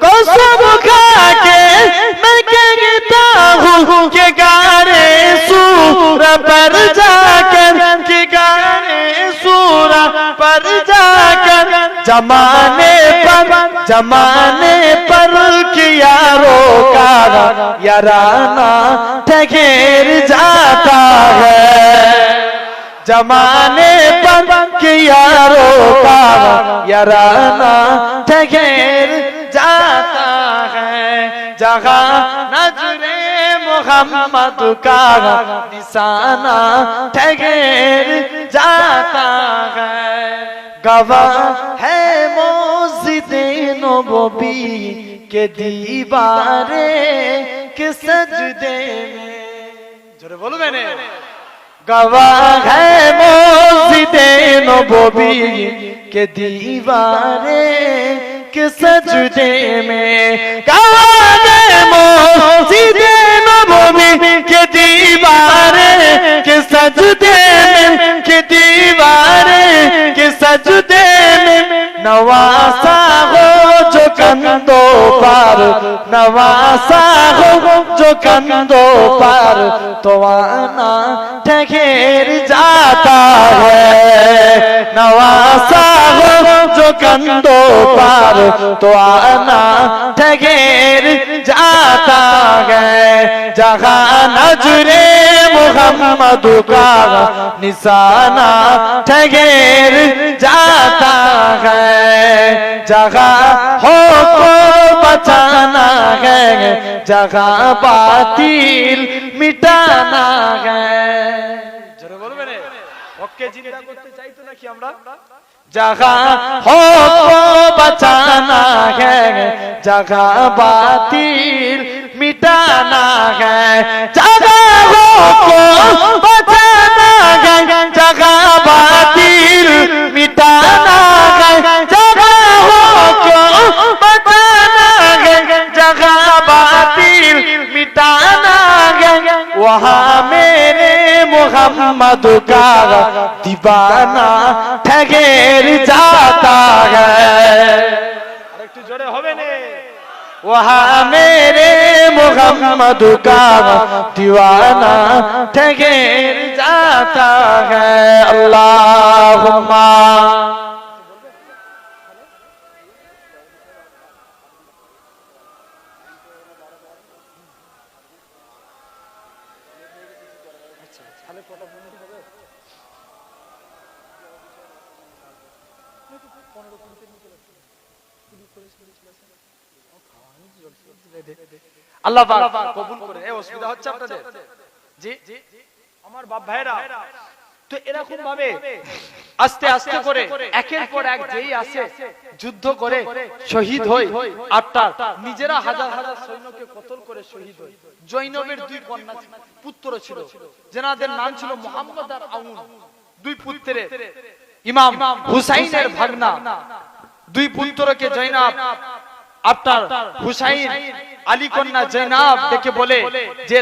कसम खा के मैं कहता हूँ कि गारे सूर पर जाकर, कि गारे सूर पर जाकर, जमाने पर किया रोका याराना ठहर जाता है, जमाने पर किया रोका याराना ठहर जाता है, जहाँ नजरे मोहम्मद का निशाना ठहर जाता है, गवाह है मस्जिदे नबवी के दीवारे के सजदे में, जोरे बोलो मैंने, गवाह है मस्जिदे नबवी के दीवारे के सजदे में, गवाह है मस्जिदे नबवी के दीवारे के सजदे में, के दीवारे के सजदे में, नवासा हो जो कंधों पर, नवासा हो जो कंधों पर, तो आना ठहर जाता है, नवासा हो जो कंधों पर, तो आना ठहर जाता है, जहाँ नजरे मोहम्मद का निशाना ठहर जाता है, जहाँ हो बचाना है, जगह बातिल मिटाना है। জোরে বলবেন ওকে জিন্দা করতে চাইতো নাকি আমরা जगह हो को बचाना है, जगह बातिल मिटाना है, जगह हो को बचाना है, जगह बातिल मिटाना है, जगह हो को बचाना है, जगह बातिल मिटाना है। वहाँ मेरे मोहम्मद का दीवाना ठहर जाता है। একটু জোরে হবে না वहाँ मेरे मोहम्मद का दीवाना ठहर जाता है। अल्लाहुम्मा আল্লাহ পাক কবুল করে। এই অসুবিধা হচ্ছে আপনাদের? জি আমার বাপ ভাইরা, তো এরকম ভাবে আস্তে আস্তে করে একের পর এক যেই আসে যুদ্ধ করে শহীদ হয়, আটটা নিজেরা হাজার হাজার সৈন্যকে কতল করে শহীদ হয়। জৈনবের দুই কন্যা পুত্র ছিল, যেনাদের নাম ছিল মুহাম্মদ আর আউন। দুই পুত্রে ইমাম হুসাইনের ভাগনা, দুই পুত্রকে জৈনব আপনার হুসাইন আলী কন্যা জৈনব ডেকে বলে যে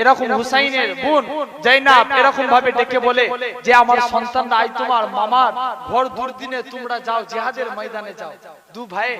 এরকম হুসাইনের বোন জৈনব এরকম ভাবে ডেকে বলে যে আমার সন্তানরা আই তোমার মামার ঘর দুর্দিনে তোমরা যাও জিহাদের ময়দানে যাও। দু ভাই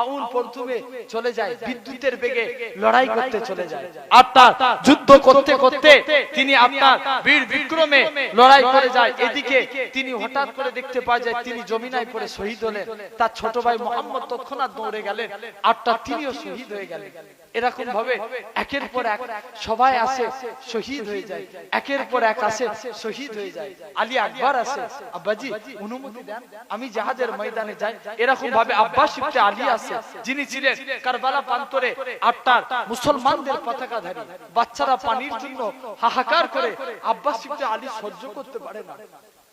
আউন প্রথমে চলে যায়, বিদ্যুতের বেগে লড়াই করতে চলে যায়। আপনার যুদ্ধ করতে করতে তিনি আপনার বীর বিক্রমে লড়াই করে যায়। এদিকে তিনি হঠাৎ করে দেখতে পাওয়া যায় তিনি জমিনায় পড়ে শহীদ হলেন। তার ছোট ভাই মোহাম্মদ তৎক্ষণাৎ দৌড়ে গেলেন, আপনার তিনিও শহীদ হয়ে গেলেন। এরকম ভাবে একের পর এক সবাই আসে শহীদ হয়ে যায়, একের পর এক আসে শহীদ হয়ে যায়। আলী আকবর আসে, আব্বাজি অনুমতি দেন আমি জাহাজের ময়দানে যাই। এরকম ভাবে আব্বাস ইবনে আলী আসে, যিনি ছিলেন কারবালা প্রান্তরে আপনার মুসলমানদের পতাকাধারী। বাচ্চারা পানির জন্য হাহাকার করে, আব্বাস ইবনে আলী সহ্য করতে পারে না।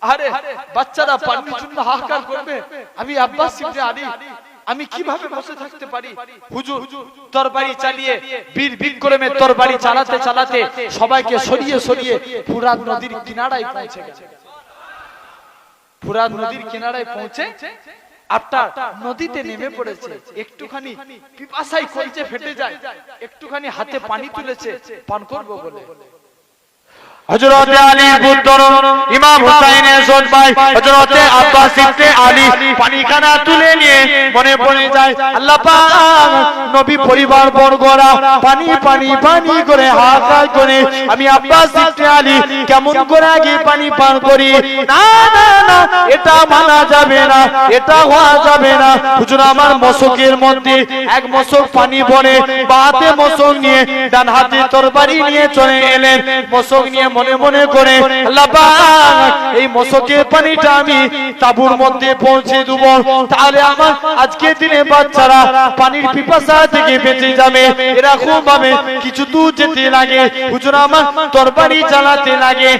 আরে বাচ্চারা পানির জন্য হাহাকার করবে, আমি আব্বাস ইবনে আলী আমি কিভাবে বসে থাকতে পারি? হুজুর তরবারি চালিয়ে বীর বিক্রমে তরবারি চালাতে চালাতে সবাইকে সরিয়ে সরিয়ে ফুরাত নদীর কিনারায় পৌঁছে গেছে। ফুরাত নদীর কিনারায় পৌঁছে আপনার নদীতে নেমে পড়েছে। একটুখানি পিপাসায় কলচে ফেটে যায়, একটুখানি হাতে পানি তুলেছে পান করবো বলে। হযরত আলী পুত্র ইমাম হুসাইনের ছোট ভাই হযরত আব্বাস ইবনে আলী পানিখানা তুলে নিয়ে মনে পড়ে যায় আল্লাহ পাক নবী পরিবার বর্গরা পানি পানি পানি করে হাহাকার করে আমি আব্বাস ইবনে আলী কেমন করে আগে পানি পান করি। না না না, এটা মানা যাবে না, এটা হওয়া যাবে না। হুজুর আমার মশকের মধ্যে এক মশক পানি ভরে, বাতে মশক নিয়ে ডান হাতে তরবারি নিয়ে চলে এলেন। মশক নিয়ে মনে মনে করে আল্লাহ পাক এই মশকের পানিটা আমি তাঁবুর মধ্যে পৌঁছে দেব, তাহলে আমার আজকের দিনে বাচ্চারা পানির পিপাসা থেকে বেঁচে যাবে। এরকম ভাবে কিছু দূর যেতে লাগে, হুজুর আমার তরবারি চালাতে লাগে।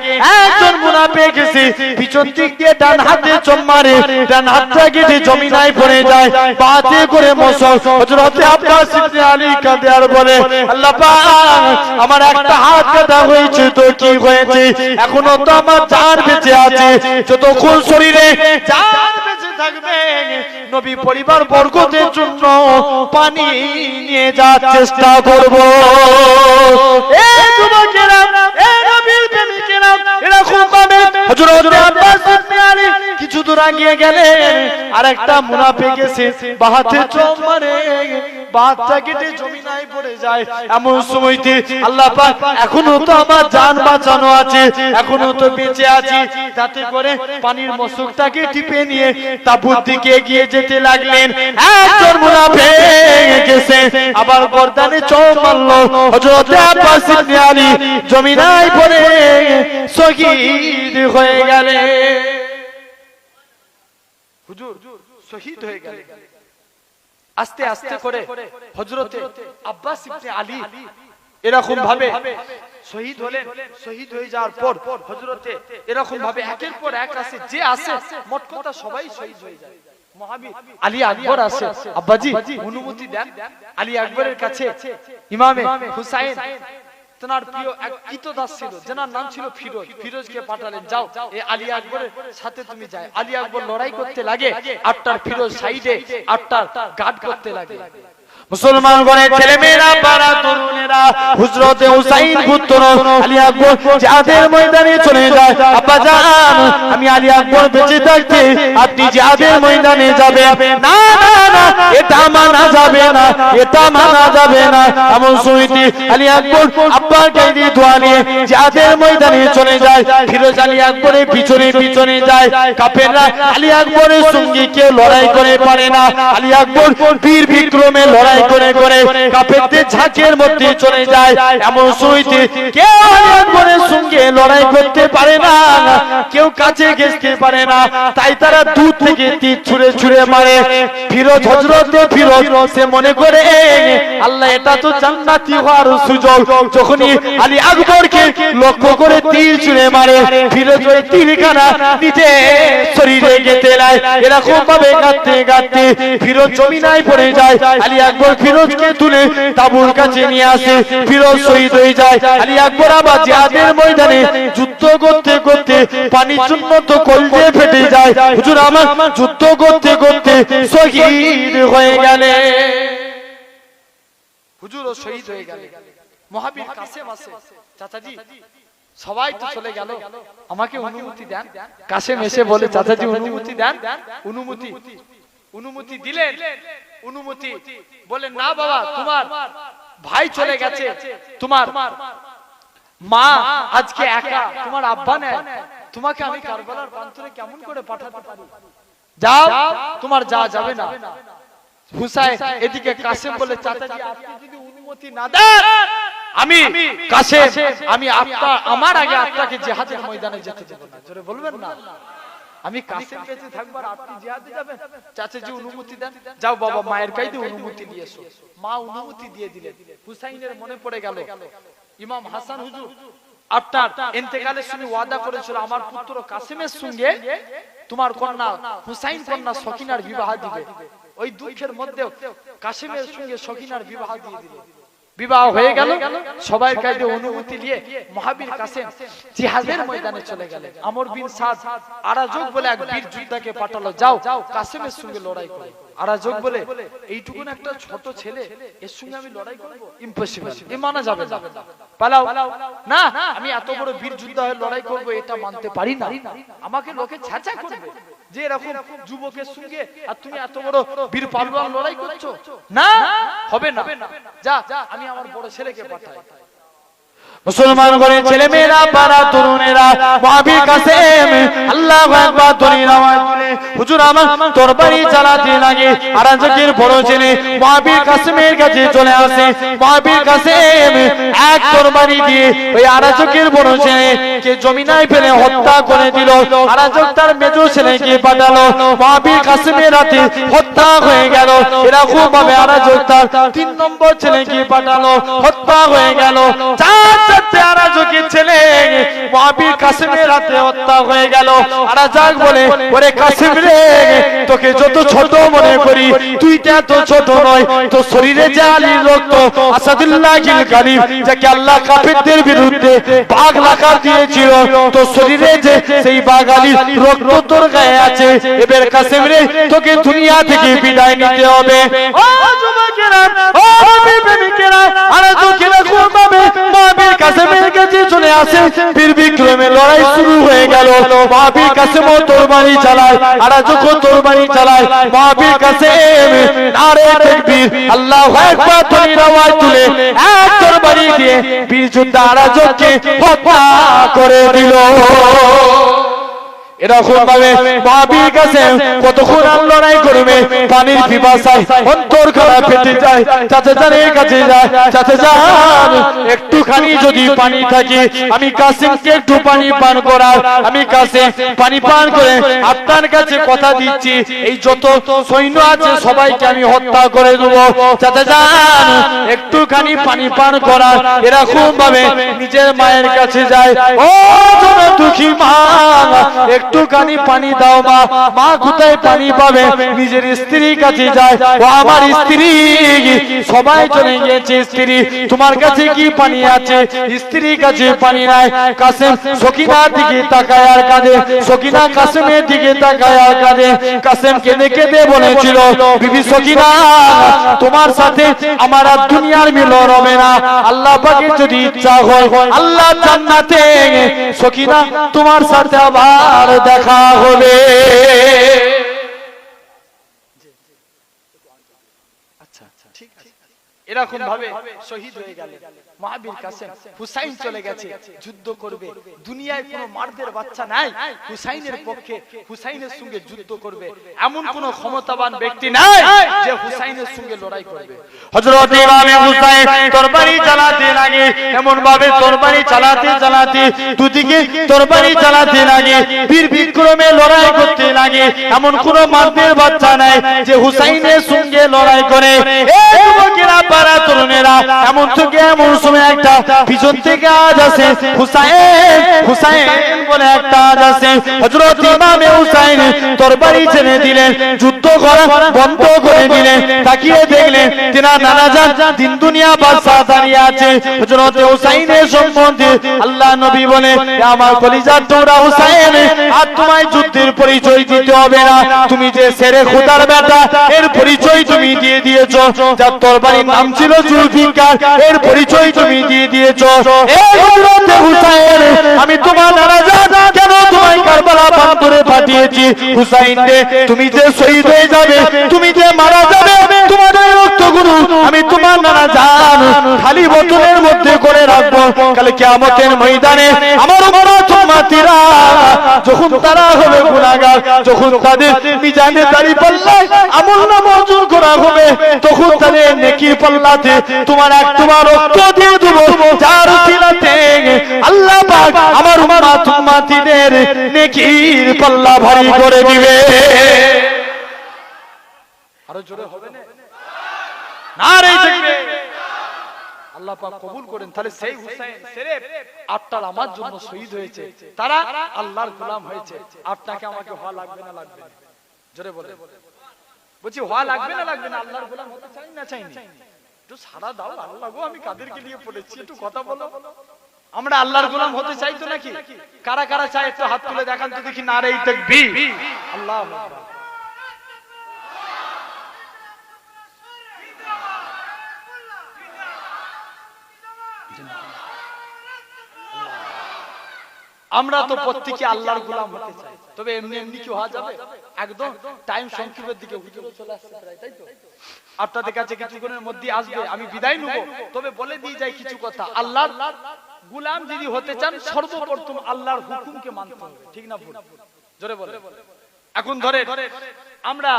একজন মুনাফিক এসে পিছন দিক দিয়ে ডান হাতে চোম মারে, ডান হাতটা কেটে জমিনায় পড়ে যায়। বাতে করে মশক হযরত আব্বাস ইবনে আলী কাঁদে আর বলে আল্লাহ পাক আমার একটা হাত কাটা হয়েছে তো কি হয়েছে, এখনো তো আমার জান বেঁচে আছে। যতক্ষণ শরীরে জান বেঁচে থাকবে নবী পরিবার বর্গদের জন্য পানি নিয়ে যাওয়ার চেষ্টা করব। এই যুবকেরা, এই নবীর প্রেমিকেরা, এরকম ভাবে হযরত আব্বাস ইবনে আলী কিছু দূর এগিয়ে গেলেন। আরেকটা মুনাফিক এসে বাহাতে চোখ মারে, বাহাতটা কেটে জমিনায় পড়ে যায়। এমন সময়তে আল্লাহ পাক এখনো তো আমার জান বাঁচানো আছে, এখনো তো বেঁচে আছি, তাতে করে পানির মশকটাকে টিপে নিয়ে তাঁবুর দিকে এগিয়ে যেতে লাগলেন। একজন মুনাফিক এসে আবার গর্দানে চোখ মারলো। হযরত আব্বাস ইবনে আলী জমিনায় পড়ে শহীদ হয়ে গেলেন। হুজুর শহীদ হয়ে গেলেন। আস্তে আস্তে করে হযরতে আব্বাস ইবনে আলী এরকম ভাবে শহীদ হলেন। শহীদ হয়ে যাওয়ার পর হযরতে এরকম ভাবে একের পর এক আসে, যে আসে মোট কথা সবাই শহীদ হয়ে যায়। মহাবীর আলী আকবর আসে, আব্বাজি অনুমতি দেন। আলী আকবরের কাছে ইমামে হুসাইন তার প্রিয় এক কৃতদাস ছিল, যার নাম ছিল ফিরোজ। ফিরোজকে পাঠালেন, যাও এই আলী আকবরের সাথে তুমি যাও। আলী আকবর লড়াই করতে লাগে, আটটার ফিরোজ সাইডে আটটার গার্ড করতে লাগে। মুসলমান গণের ছেলে মেয়েরা পাড়া তরুণেরা হযরতে হুসাইন পুত্র আলী আকবর জিহাদের ময়দানে চলে যায়। আব্বা জান, আমি আলী আকবর বেঁচে থাকতে আপনি জিহাদের ময়দানে যাবেন না, না না, এটা মানা যাবে না, এটা মানা যাবে না। এমন সুইটি আলী আকবর আব্বার কাছে দোয়া নিয়ে জিহাদের ময়দানে চলে যায়। ফিরোজ আলী আকবরের পিছনে পিছনে যায়। কাফেররা আলী আকবরের সঙ্গে কেউ লড়াই করে পারে না। আলী আকবর বীর বিক্রমে লড়াই করে করে কাফেরদের ঝাঁকের মধ্যে চলে যায়। এমন সুইতে কেউ আলী আকবরের সঙ্গে লড়াই করতে পারে না, কেউ কাছে ঘেঁষতে পারে না, তাই তারা দূর থেকে তীর ছুঁড়ে ছুঁড়ে মারে। ফিরোজ হযরতে ফিরোজ সে মনে করে আল্লাহ এটা তো জান্নাতি হওয়ার সুযোগ। যখনই আলী আকবরকে লক্ষ্য করে তীর ছুঁড়ে মারে, ফিরোজ ওই তীরখানা নিজে শরীরে গেঁথে নেয়। এরকম ভাবে কাঁদতে কাঁদতে ফিরোজ জমিনায় পড়ে যায়। আলী আকবর ফিরোজকে তুলে তাবুর কাছে নিয়ে আসে। ফিরোজ শহীদ হয়ে যায়। আলী আকবর আবার জিহাদের ময়দানে যুদ্ধ করতে করতে পানি শূন্য তো কলজে ফেটে যায়। হুজুর আমার যুদ্ধ করতে করতে শহীদ হয়ে গেলে। হুজুরও শহীদ হয়ে গেল। মহাবীর কাসেম আসে, চাচাজি সবাই তো চলে গেল, আমাকে অনুমতি দেন। কাসেম এসে বলে, চাচাজি অনুমতি দেন। অনুমতি দিলেন। অনুমতি বলে, না বাবা, তোমার ভাই চলে গেছে, তোমার মা আজকে একা, তোমার আব্বা নেই, তোমাকে আমি কারবালার প্রান্তরে কেমন করে পাঠাতে পারি? যাও, তোমার যা যাবে না। হুসাইন এদিকে কাসেম বলে, চাচাজি আপনি যদি অনুমতি না দেন, আমি কাসেম আমি আমার আগে আপনাকে জিহাদের ময়দানে যেতে দেব না। জোরে বলবেন না। আমি কাসেম বেঁচে থাকবার আপনি জিহাদে যাবেন? চাচাজি অনুমতি দেন। যাও বাবা, মায়ের কাছে অনুমতি নিয়ে এসো। মা অনুমতি দিয়ে দিলেন। হুসাইনের মনে পড়ে গেল, ইমাম হাসান হুজুর আপনার ইন্তেকালের সময় ওয়াদা করেছিল আমার পুত্র কাসেমের সঙ্গে তোমার কন্যা হুসাইন কন্যা সকিনার বিবাহ দিবে। ওই দুঃখের মধ্যে কাসেমের সঙ্গে সকিনার বিবাহ দিয়ে দিল। বিবাহ হয়ে গেল। সবাই কাছে অনুমতি নিয়ে মহাবীর কাসেম জিহাদের ময়দানে চলে গেলেন। আমর বিন সাদ আরাজক বলে এক বীর যোদ্ধাকে পাঠালো, যাও কাসেমের সঙ্গে লড়াই করো। আরাজক বলে, এইটুকুন একটা ছোট ছেলে, এর সঙ্গে আমি লড়াই করব? ইম্পসিবল, এ মানা যাবে না, পালাও। না, আমি এত বড় বীর যোদ্ধা হয়ে লড়াই করব এটা মানতে পারি না। আমাকে লোকে ছাঁচা করবে যে এরকম যুবকের সঙ্গে আর তুমি এত বড় বীর পালওয়ান লড়াই করছো। না, হবে না। যা, আমি আমার বড় ছেলেকে পাঠাই। মুসলমান গণের ছেলে মেয়েরা পাড়া তরুণেরা মহাবীর কাসেম আল্লাহু আকবার ধ্বনি আওয়াজ তুলে হুজুর আমার তরবারি চালাতে লাগে। আরাজকের বড় ছেলে মহাবীর কাসেমের কাছে চলে আসে। মহাবীর কাসেম এক তরবারি দিয়ে ওই আরাজকের বড় ছেলেকে জমিনায় ফেলে হত্যা করে দিল। আরাজক তার মেজো ছেলেকে পাঠালো, মহাবীর কাসেমের হাতে হত্যা হয়ে গেল। এরকম ভাবে আরাজক তার 3 নম্বর ছেলেকে পাঠালো, হত্যা হয়ে গেল। আরাজকের ছেলে মহাবীর কাসেমের হাতে হত্যা হয়ে গেল। আরাজক বলে, ওরে কাসেম রে, তোকে যত ছোট মনে করি তুই তো এত ছোট নয়। তো শরীরে যে আলীর রক্ত আসাদুল্লাহিল গালিব, যাকে আল্লাহ কাফেরদের বিরুদ্ধে বাঘ লাগার দিয়েছিল, তো শরীরে যে সেই বাঘ আলীর রক্ত তোর গায়ে আছে। এবার কাসেম রে, তোকে দুনিয়া থেকে বিদায় নিতে হবে। ও যুবকেরা, ও প্রেমিকেরা, আরাজকের খুব ভাবে মহাবীর কাসেমের কাছে চলে আসে। বীর বিক্রমে লড়াই শুরু হয়ে গেল। মহাবীর কাসেমও তরবারি চালায়, আরাজকও তরবারি চালায়। মহাবীর কাসেম নারে তাকবীর আল্লাহু আকবার ধ্বনির আওয়াজ তুলে এক তরবারি দিয়ে বীর যোদ্ধা আরাজককে হত্যা করে দিল। এরকম ভাবে বাবির কাছে কতক্ষণ লড়াই করবে, পানির পিপাসায় অন্তর খারাপ ফেটে যায়, চাচা জানের কাছে যায়, চাচা জান একটুখানি যদি পানি থাকে আমি কাসিমকে একটু পানি পান করার, আমি কাসিম পানি পান করে আপনার কাছে কথা দিচ্ছি এই যত সৈন্য আছে সবাইকে আমি হত্যা করে দেবো, চাচা জান একটুখানি পানি পান করার। এরকম ভাবে নিজের মায়ের কাছে যায়, ও দুঃখী মা একটুখানি পানি দাও মা। মা কোথায় পানি পাবে, নিজের স্ত্রীর কাছে যায়, ও আমার স্ত্রী সবাই চলে গিয়েছে, স্ত্রী তোমার কাছে কি পানি আছে, স্ত্রীর কাছে পানি নাই। কাসেম সকিনার দিকে তাকায় আর কাঁদে, সকিনা কাসেমের দিকে তাকায় আর কাঁদে। কাসেম কেঁদে কেঁদে বলেছিল, বিবি সকিনা তোমার সাথে আমার আর দুনিয়ার মিলন হবে না, আল্লাহ পাকের যদি ইচ্ছা হয় আল্লাহ জান্নাতে সকিনা তোমার সাথে আবার দেখা হবে। আচ্ছা ঠিক আছে, এরকম ভাবে শহীদ হয়ে গেল মহাবীর কাসেম। হুসাইন চলে গেছে যুদ্ধ করবে, দুনিয়ায় কোনো মারদের বাচ্চা নাই হুসাইনের পক্ষে, হুসাইনের সঙ্গে যুদ্ধ করবে এমন কোন ক্ষমতাবান ব্যক্তি নাই যে হুসাইনের সঙ্গে লড়াই করবে। হযরত ইমাম হুসাইন তরবারি চালাতে লাগে, এমন ভাবে তরবারি চালাতে চালাতে দুদিকে তরবারি চালাতে লাগে, বীর বিক্রমে লড়াই করতে লাগে, এমন কোন মারদের বাচ্চা নাই যে হুসাইনের সঙ্গে লড়াই করে। এই যুবকেরা পাড়া তরুণেরা এমন থেকে এমন সময় একটা পিছন থেকে আজ আসে, হুসাইন হুসাইন বলে একটা আজ আসে। হযরত ইমাম হুসাইন তরবারি ছেড়ে দিলেন, যুদ্ধ করা বন্ধ করে দিলেন, তাকিয়ে দেখলেন তিনা নানাজান দিন দুনিয়া বাদশা দাঁড়িয়ে আছে। হযরত হুসাইনের সম্বন্ধে আল্লাহ নবী বলে, আমার কলিজার টুকরা হুসাইন আর তোমায় যুদ্ধের পরিচয় দিতে হবে না, তুমি যে শেরে খোদার বেটা এর পরিচয় তুমি দিয়ে দিয়েছো, যার তরবারির নাম ছিল জুলফিকার এর পরিচয় তুমি দিয়ে দিয়েছো। এই হযরত হুসাইন আমি তোমার নানাজান কেন তোমায় কারবালা প্রান্তরে পাঠিয়েছি, হুসাইন রে তুমি যে শহীদ হয়ে যাবে, তুমি যে মারা যাবে, তোমার এই রক্তগুলো আমি তোমার নানাজান খালি বোতলের মধ্যে করে রাখবো, কাল কিয়ামতের ময়দানে আমার উম্মত উম্মতিরা যখন তারা হবে গুনাহগার, যখন তাদের মিজানে দাড়ি পাল্লায় আমলনামা ওজন করা হবে, তখন তাদের নেকির পাল্লাতে তোমার এক তোমার রক্ত দিয়ে দেবো, যার উসিলাতে আল্লাহ পাক আমার উম্মত উম্মতিদের নেকির পাল্লা ভারী করে দিবে। আরো জোরে হবে না? নারে তাকবীর! আল্লাহ পাক কবুল করেন। তাহলে সেই হুসাইন সিরেফ আপনার আমার জন্য শহীদ হয়েছে, তারা আল্লাহর গোলাম হয়েছে। আপনাকে আমাকে হওয়া লাগবে না লাগবে না? জোরে বলে বলছি হওয়া লাগবে না লাগবে না? আল্লাহর গোলাম হতে চাই না চাইনি? একটু সারা দাও আল্লাহ গো, আমি কাদেরকে নিয়ে পড়েছি একটু কথা বলো। আমরা আল্লাহর গোলাম হতে চাই তো নাকি? কারা কারা চায় একটু হাত তুলে দেখান তো দেখি। নারে তাকবীর! আল্লাহু আকবার! আমরা তো প্রত্যেকে আল্লাহর গোলাম হতে চাই, তবে এমনি এমনি কি হওয়া যাবে? একদম টাইম সংক্ষেপের দিকে হুজুরও চলে আসছে প্রায়, তাই তো? আপনাদের কাছে কিছুক্ষণের মধ্যে আসবে, আমি বিদায় নেব, তবে বলে দিয়ে যাই কিছু কথা। আল্লাহর গোলাম যদি হতে চান সর্বপ্রথম আল্লাহর হুকুমকে মানতে হবে, ঠিক না ভুল? জোরে বলে। এখন ধরে আমরা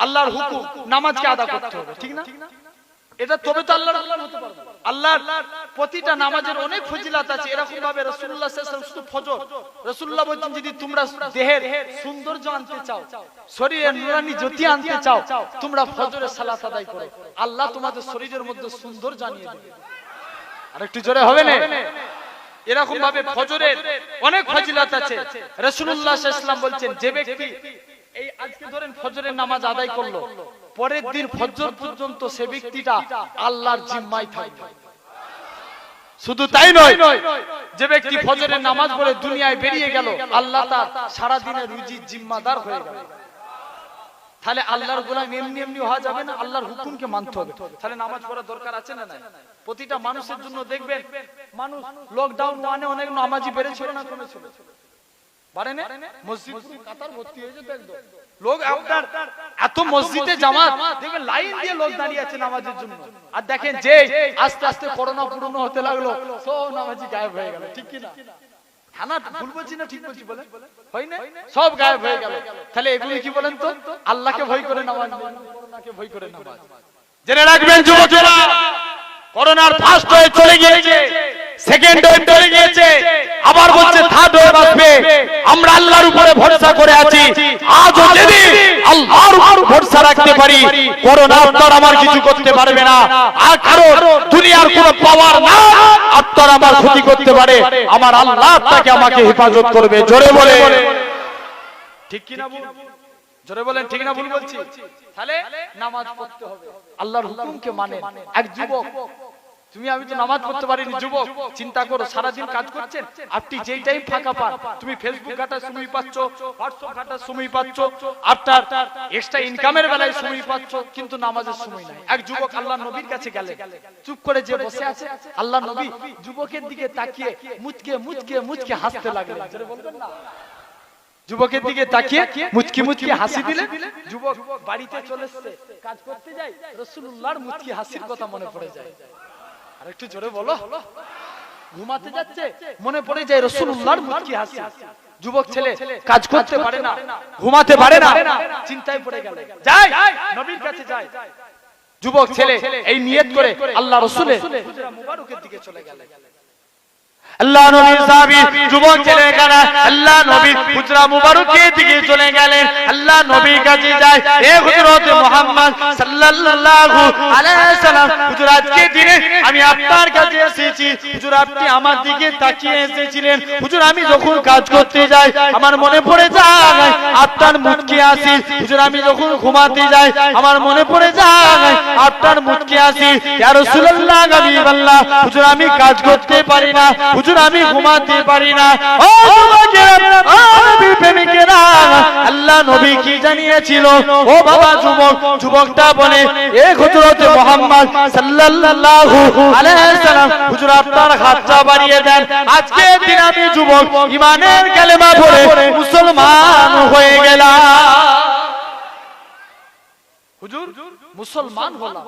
আল্লাহর হুকুম নামাজকে আদা করতে হবে, ঠিক না? এটা তবে তো আল্লাহর গোলাম হতে পারবে। আল্লাহর প্রতিটা নামাজের অনেক ফজিলত আছে। এরকম ভাবে রাসূলুল্লাহ সাল্লাল্লাহু আলাইহি ওয়াসাল্লাম শুধু ফজর, রাসূলুল্লাহ বলেন যদি তোমরা দেহের সৌন্দর্য আনতে চাও, শরীরের নুরানি জ্যোতি আনতে চাও, তোমরা ফজরের সালাত আদায় করো, আল্লাহ তোমাদের শরীরের মধ্যে সৌন্দর্য আনিয়ে দেবে। আরেকটু জোরে হবে না? এরকম ভাবে ফজরের অনেক ফজিলত আছে। রাসূলুল্লাহ সাল্লাল্লাহু আলাইহি ওয়াসাল্লাম বলছেন যে ব্যক্তি এই আজকে ধরেন ফজরের নামাজ আদায় করলো, পরের দিন ফজর পর্যন্ত সে ব্যক্তিটা আল্লাহর জিম্মায় থাকবে। শুধু তাই নয়, যে ব্যক্তি ফজরের নামাজ পড়ে দুনিয়ায় বেরিয়ে গেল, আল্লাহ তার সারা দিনের রুজির জিম্মাদার হয়ে গেল। তাহলে আল্লাহর গোলাম এমনি এমনি হওয়া যাবে না, আল্লাহর হুকুমকে মানতে হবে। তাহলে নামাজ পড়ার দরকার আছে না নাই? প্রতিটা মানুষের জন্য দেখবেন, মানুষ লকডাউন ওয়ানে অনেক নামাজি বেড়েছিল না কমেছিল? বাড়ে না? মসজিদ কাতার ভর্তি হয়ে যেত একদম লোক। আপনার এত মসজিদে জামাত দেখবেন লাইন দিয়ে লোক দাঁড়িয়ে আছে নামাজের জন্য। আর দেখেন যে আস্তে আস্তে করোনা পুরনো হতে লাগলো, সব নামাজি গায়েব হয়ে গেল, ঠিক কি না? হ্যাঁ না ভুল বলছি না ঠিক বলছি বলে হয় না সব গায়েব হয়ে গেল তাহলে এগুলো কি বলেন তো আল্লাহকে ভয় করে নামাজ করোনাকে ভয় করে নামাজ জেনে রাখবেন যুবকেরা করোনার ফার্স্ট ওয়েভ চলে গিয়েছে সেকেন্ড ওয়েভ চলে গিয়েছে আবার বলছে থার্ড ওয়েভ আসবে আমরা আল্লাহর উপরে ভরসা করে আছি আজও যদি আল্লাহর উপর ভরসা রাখতে পারি করোনা তো আমার কিছু করতে পারবে না আর কারো দুনিয়ার কোনো পাওয়ার না আত্মার আমার ক্ষতি করতে পারে আমার আল্লাহ তাকে আমাকে হেফাজত করবে জোরে বলে ঠিক কি না ভুল জোরে বলেন ঠিক না ভুল বলছি তাহলে নামাজ পড়তে হবে আল্লাহর হুকুমকে মানে এক যুবক তুমি আমি তো নামাজ পড়তে পারিনি যুবক চিন্তা করো সারা দিন কাজ করছেন আপনি যেই টাইম ফাঁকা পান তুমি ফেসবুক ঘাটার সময় পাচ্ছ হোয়াটসঅ্যাপ ঘাটার সময় পাচ্ছ আপনার এক্সট্রা ইনকামের বেলায় সময় পাচ্ছ কিন্তু নামাজের সময় নাই এক যুবক আল্লাহর নবীর কাছে গেলেন চুপ করে যে বসে আছে আল্লাহর নবী যুবকের দিকে তাকিয়ে মুচকে মুচকে মুচকে হাসতে লাগলেন জোরে বলবেন না যুবকের দিকে তাকিয়ে মুচকি মুচকি হাসি দিলেন যুবক বাড়িতে চলে এসেছে কাজ করতে যায় রাসূলুল্লাহর মুচকি হাসির কথা মনে পড়ে যায় আর একটু জোরে বলো ঘুমাতে যাচ্ছে মনে পড়ে যায় রাসূলুল্লাহর মুচকি হাসি যুবক ছেলে কাজ করতে পারে না ঘুমাতে পারে না চিন্তায় পড়ে গেল যায় নবীর কাছে যায় যুবক ছেলে এই নিয়ত করে আল্লাহ রাসূলের হুজরা মুবারকের দিকে চলে গেলেন আল্লাহ নবীর সাহাবী যুবক ছেলে কানা আল্লাহ নবীর হুজরা মুবারকের দিকে চলে গেলেন আল্লাহ নবীর কাছে যায় এ হযরত মুহাম্মদ সাল্লাল্লাহু আলাইহি সাল্লাম হুজুর আজকে দিনে আমি আপনার কাছে এসেছি হুজুর আপনি আমার দিকে তাকিয়ে এসেছিলেন হুজুর আমি যখন কাজ করতে যাই আমার মনে পড়ে যায় আপনার মুচকি হাসি হুজুর আমি যখন ঘুমাতে যাই আমার মনে পড়ে যায় আপনার মুচকি হাসি ইয়া রাসূলুল্লাহ হাবিবাল্লাহ হুজুর আমি কাজ করতে পারি না হুজুর আমি ঘুমাতে পারি না ও যুবকেরা ও নবীর প্রেমিকেরা আল্লাহ নবী কি জানিয়েছিল ও বাবা যুবক যুবকটা বলে এ হযরত মুহাম্মদ সাল্লাল্লাহু আলাইহি সাল্লাম হুজুর আপনার হাতটা বাড়িয়ে দেন আজকে দিন আমি যুবক ঈমানের কালেমা পড়ে মুসলমান হয়ে গেলাম হুজুর মুসলমান হলাম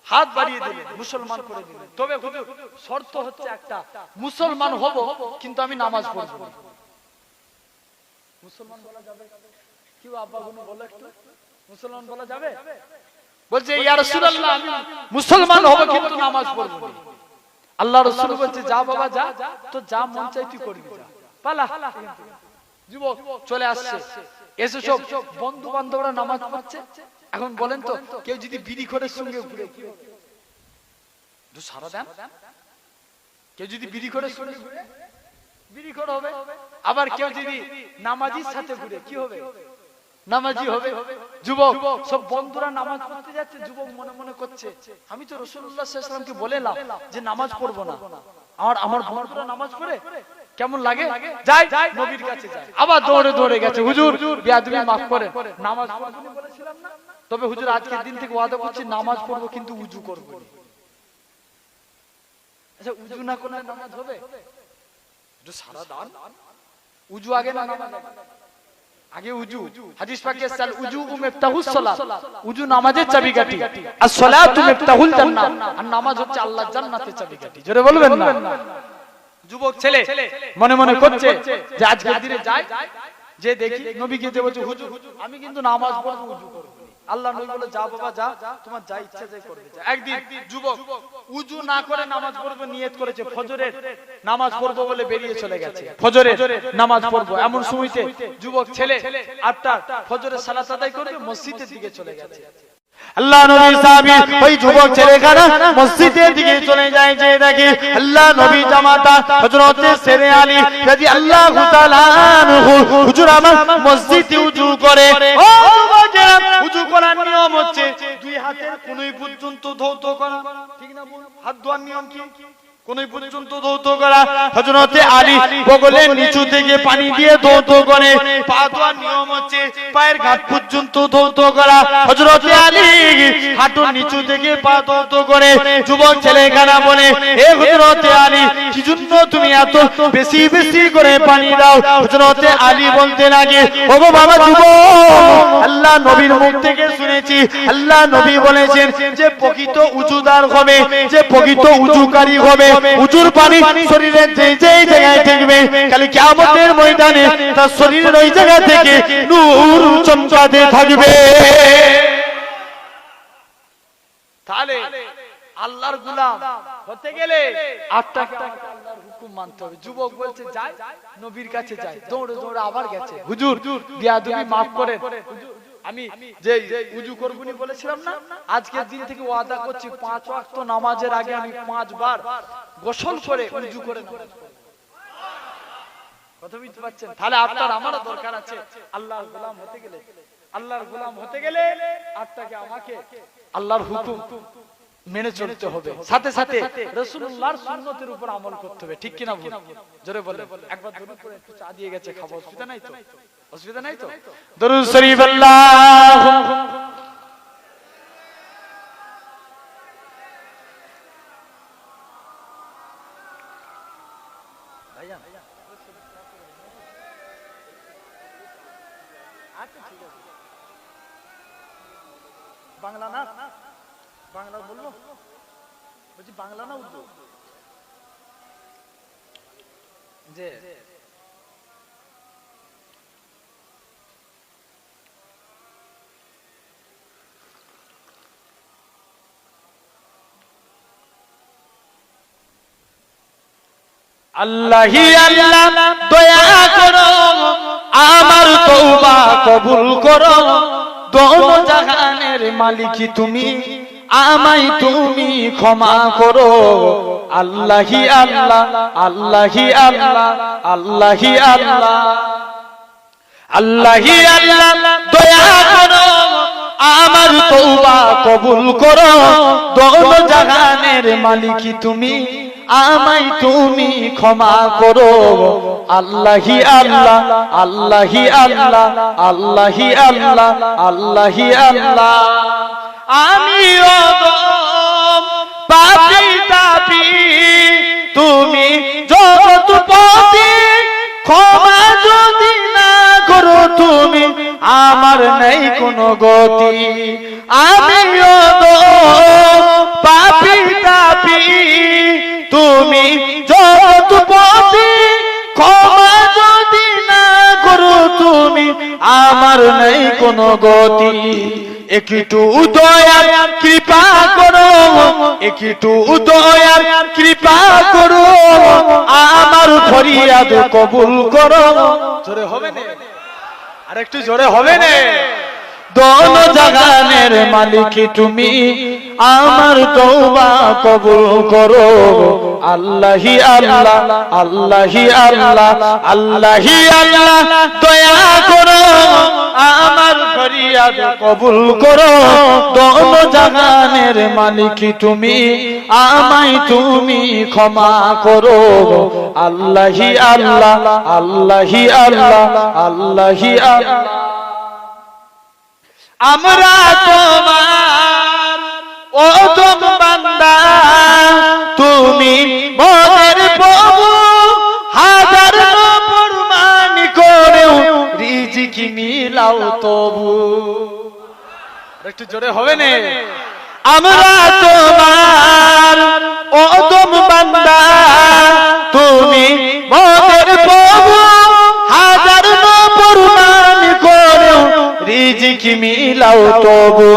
হাত বাড়িয়ে দিলেন মুসলমান করে দিলেন তবে হুজুর শর্ত হচ্ছে একটা মুসলমান হব কিন্তু আমি নামাজ পড়ব মুসলমান বলা যাবে কি আব্বা গুনো বলে একটু মুসলমান বলা যাবে বলছে ইয়া রাসূলুল্লাহ আমি মুসলমান হব কিন্তু নামাজ পড়ব আল্লাহ রাসূল বলছে যা বাবা যা তো যা মন চাই তুই করবি যা পালা যুবক চলে আসছে এসে সব বন্ধু বান্ধবরা নামাজ পড়ছে এখন বলেন তো কেউ যদি বিড়ি খোরের সঙ্গে ঘুরে সারা দেন কেউ যদি বিড়ি খোরের সঙ্গে ঘুরে বিড়ি খোর হবে আবার কেউ যদি নামাজির সাথে ঘুরে কি হবে নামাজি হবে যুবক সব বন্ধুরা নামাজ পড়তে যাচ্ছে যুবক মনে মনে করছে আমি তো রাসূলুল্লাহ সাল্লাল্লাহু আলাইহি ওয়াসাল্লামকে বলেলাম যে নামাজ পড়বো না আমার বন্ধুরা নামাজ পড়ে কেমন লাগে যাই নবীর কাছে যায় আবার দৌড়ে দৌড়ে গেছে হুজুর বিয়াদবি maaf করেন নামাজ পড়বো বলেছিলাম না তবে হুজুর আজকের দিন থেকে ওয়াদা করছি নামাজ পড়বো কিন্তু উযু করব আচ্ছা উযু না করলে নামাজ হবে যে সারা দান উযু আগে না নামাজ আগে উযু হাদিস পাকে সাল উযু মিফতাহুস সালাত উযু নামাজের চাবিকাঠি আর সালাতু মিফতাহুল জান্নাহ আর নামাজ হচ্ছে আল্লাহর জান্নাতের চাবিকাঠি জোরে বলবেন না যুবক ছেলে মনে মনে করছে যে আজকের দিনে যায় যে দেখি নবীকে যে বলছে হুজুর আমি কিন্তু নামাজ পড়বো উযু করব আল্লাহ নবী বলে যা বাবা যা তোমার যা ইচ্ছা যায় করবে যা একদিন যুবক উযু না করে নামাজ পড়বে নিয়ত করেছে ফজরের নামাজ পড়বো বলে বেরিয়ে চলে গেছে ফজরের নামাজ পড়বো এমন সময়তে যুবক ছেলে আটটা ফজরের সালাত আদায় করবে মসজিদের দিকে চলে গেছে আল্লাহ নবীর সাহাবী ওই যুবক ছেলেখানা মসজিদের দিকে চলে যায় যে দেখে আল্লাহ নবী জামাতা হযরত শেরে আলী রাদিয়াল্লাহু তাআলা আনহু হুজুর আমার মসজিদে উযু করে ও যুবকেরা উযু করার নিয়ম হচ্ছে দুই হাতের কোণই পর্যন্ত ধৌত করা ঠিক না বল হাত ধোয়ার নিয়ম কি কোণই পর্যন্ত ধৌত করা হযরত আলী বগলের নিচু থেকে পানি দিয়ে ধৌত করে পা ধোয়ার নিয়ম হচ্ছে পায়ের ঘাট পর্যন্ত ধৌত করা হযরত আলী হাঁটুর নিচু থেকে পা ধৌত করে যুবক ছেলেখানা বলে হে হযরত আলী কি জন্য তুমি এত বেশি বেশি করে পানি দাও হযরত আলী বলতে লাগে ওগো বাবা যুবক আল্লাহ নবীর মুখ থেকে শুনেছি আল্লাহ নবী বলেছেন যে প্রকৃত উযুদার হবে যে প্রকৃত উযুকারী হবে উজুর পানি শরীরের যেই জায়গায় ঠেকবে খালি কিয়ামতের ময়দানে তার শরীরের ওই জায়গা থেকে নূর চমকাতে থাকবে। তাহলে আল্লাহর গোলাম হতে গেলে আটটাকে আল্লাহর হুকুম মানতে হবে। যুবক বলছে যাই নবীর কাছে যাই, দৌড়ে দৌড়ে আবার গেছে, হুজুর বিয়াদবি মাফ করেন, আমি যে উজু করবনি বলেছিলাম না, আজকের দিন থেকে ওয়াদা করছি 5 ওয়াক্ত নামাজের আগে আমি 5 বার গোসল করে উজু করে নামাজ পড়ব। কথা বুঝতে পারছেন? তাহলে আপনার আমারও দরকার আছে আল্লাহর গোলাম হতে গেলে, আল্লাহর গোলাম হতে গেলে আটটাকে আমাকে আল্লাহর হুকুম মেনে চলতে হবে, সাথে সাথে রাসূলুল্লাহর সুন্নতের উপর আমল করতে হবে। ঠিক কি না? জোরে বলেন। একবার দরুদ পড়ে একটু চা দিয়ে গেছে, খাবো, অসুবিধা নাই তো? অসুবিধা নাই তো? দরুদ শরীফ আল্লাহুম্মা ভাইজান আচ্ছা ঠিক আছে। বাংলা না, বাংলা বলবো, বলছি বাংলা না উর্দু? যে আল্লাহি আল্লাহ দয়া করো, আমার তওবা কবুল করো, দোনো জাহানের মালিক তুমি, আমায় তুমি ক্ষমা করো। আল্লাহি আল্লাহ, আল্লাহি আল্লাহ, আল্লাহি আল্লাহ, আল্লাহি আল্লাহ দয়া করো, আমার তওবা কবুল করো, দোনো জাহানের মালিক তুমি, আমায় তুমি ক্ষমা করো। আল্লাহি আল্লাহ, আল্লাহি আল্লাহ, আল্লাহি আল্লাহ, আল্লাহি আল্লাহ। আমি অদম পাপী তাপী, তুমি জগৎপতি, ক্ষমা যদি না করো তুমি, আমার নেই কোনো গতি। আমি অদম পাপী তাপী, তুমি জগৎপতি, ক্ষমা যদি না করো তুমি, আমার নেই কোনো গতি। একটু দয়ার কৃপা করো, একটু দয়ার কৃপা করো, আমার ফরিয়াদ কবুল করো। জোরে হবে না? আর একটু জোরে হবে না? দোনো জাহানের মালিক তুমি, আমার তওবা কবুল করো। আল্লাহি আল্লাহ, আল্লাহি আল্লাহ, আল্লাহি আল্লাহ দয়া করো, আমার ফরিয়াদ কবুল করো। দোনো জাহানের মালিক তুমি, আমায় তুমি ক্ষমা করো। আল্লাহি আল্লাহ, আল্লাহি আল্লাহ, আল্লাহি আল্লাহ। আমরা তোমার অদম বান্দা, তুমি মনের প্রভু, হাজার প্রমাণ করেও রিজিক মিলাও তবু। একটু জোরে হবে না? আমরা তোমার অদম বান্দা, তুমি মনের প্রভু, হাজার প্রমাণ করেও রিজিক মিলাও তবু।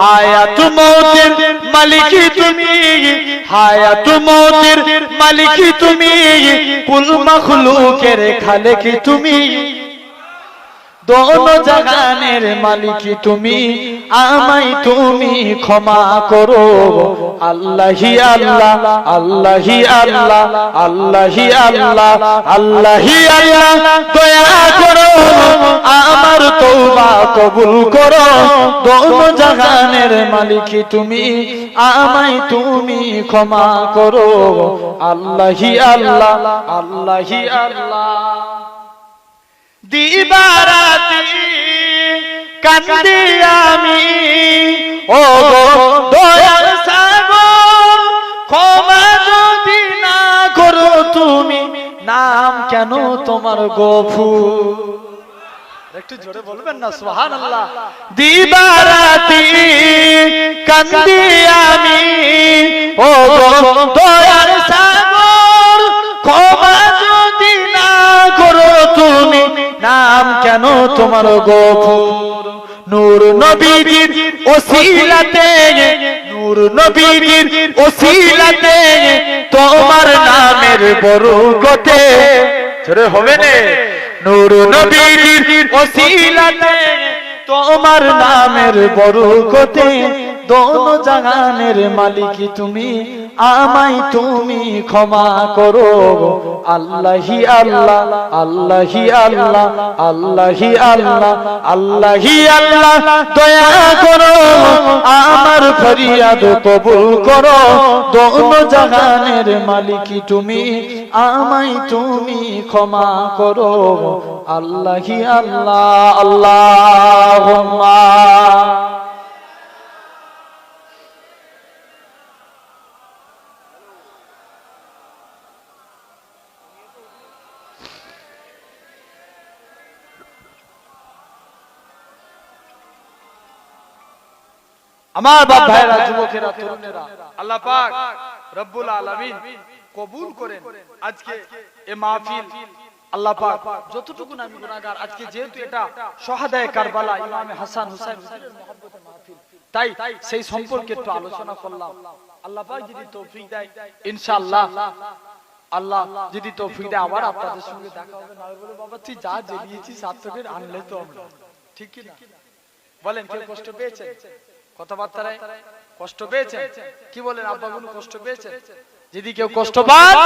হায়াত মৌতের মালিক তুমি, হায়াত মৌতের মালিক তুমি, কুল মাখলুকের খালেক তুমি, দোনো জাহানের মালিক তুমি, আমায় তুমি ক্ষমা করো। আল্লাহি আল্লাহ, আল্লাহি আল্লাহ, আল্লাহি আল্লাহ, আল্লাহি আল্লাহ দয়া করো, আমার তওবা কবুল করো। দোনো জাহানের মালিক তুমি, আমায় তুমি ক্ষমা করো। আল্লাহি আল্লাহ, আল্লাহি আল্লাহ। দিবারাতি কান্দি আমি, ও দয়াল সাগর, ক্ষমা যদি না করো তুমি, নাম কেন তোমার গফুর? একটু জোরে বলবেন না সুবহানাল্লাহ। দিবারাতি কান্দি আমি ও গো দয়ার সাগর, ক্ষমা যদি না করো তুমি, নাম কেন তোমার গফুর। নূর নবীর ওসিলাতে, নূর নবীর ওসিলাতে, তোমার নামের বরকতে ছেড়ে হবে না। নূর নবীর ওসিলাতে, তোমার নামের বরকতে, দোনো জাহানের মালিক তুমি, আমায় তুমি ক্ষমা করো। আল্লাহি আল্লাহ, আল্লাহি আল্লাহ, আল্লাহি আল্লাহ, আল্লাহি আল্লাহ, দয়া করো আমার ফরিয়াদ কবুল করো। দোনো জাহানের মালিক তুমি, আমায় তুমি ক্ষমা করো। আল্লাহি আল্লাহ, আল্লাহুম্মা। আমার বাপ ভাইরা, যুবকেরা, তরুণেরা, আল্লাহ পাক রব্বুল আলামিন কবুল করেন আজকে এই মাহফিল। আল্লাহ পাক যতটুকু আমি গুনাহগার, আজকে যেহেতু এটা শহাদায়ে কারবালা ইমাম হাসান হুসাইন হুজুরের মহব্বতের মাহফিল, তাই সেই সম্পর্কে একটু আলোচনা করলাম। আল্লাহ পাক যদি তৌফিক দেয় ইনশাআল্লাহ, আল্লাহ যদি তৌফিক দেয় আবার আপনাদের সঙ্গে দেখা হবে। না বলে বাবা তুই যা জেলিয়েছিস সার্থকের আনলে তো আমরা, ঠিক কি না বলেন? কেউ কষ্ট পেয়েছে? কথাবার্তায় কষ্ট পেয়েছেন? কি বলেন আব্বাগুলো, কষ্ট পেয়েছেন? যদি কেউ কষ্ট পান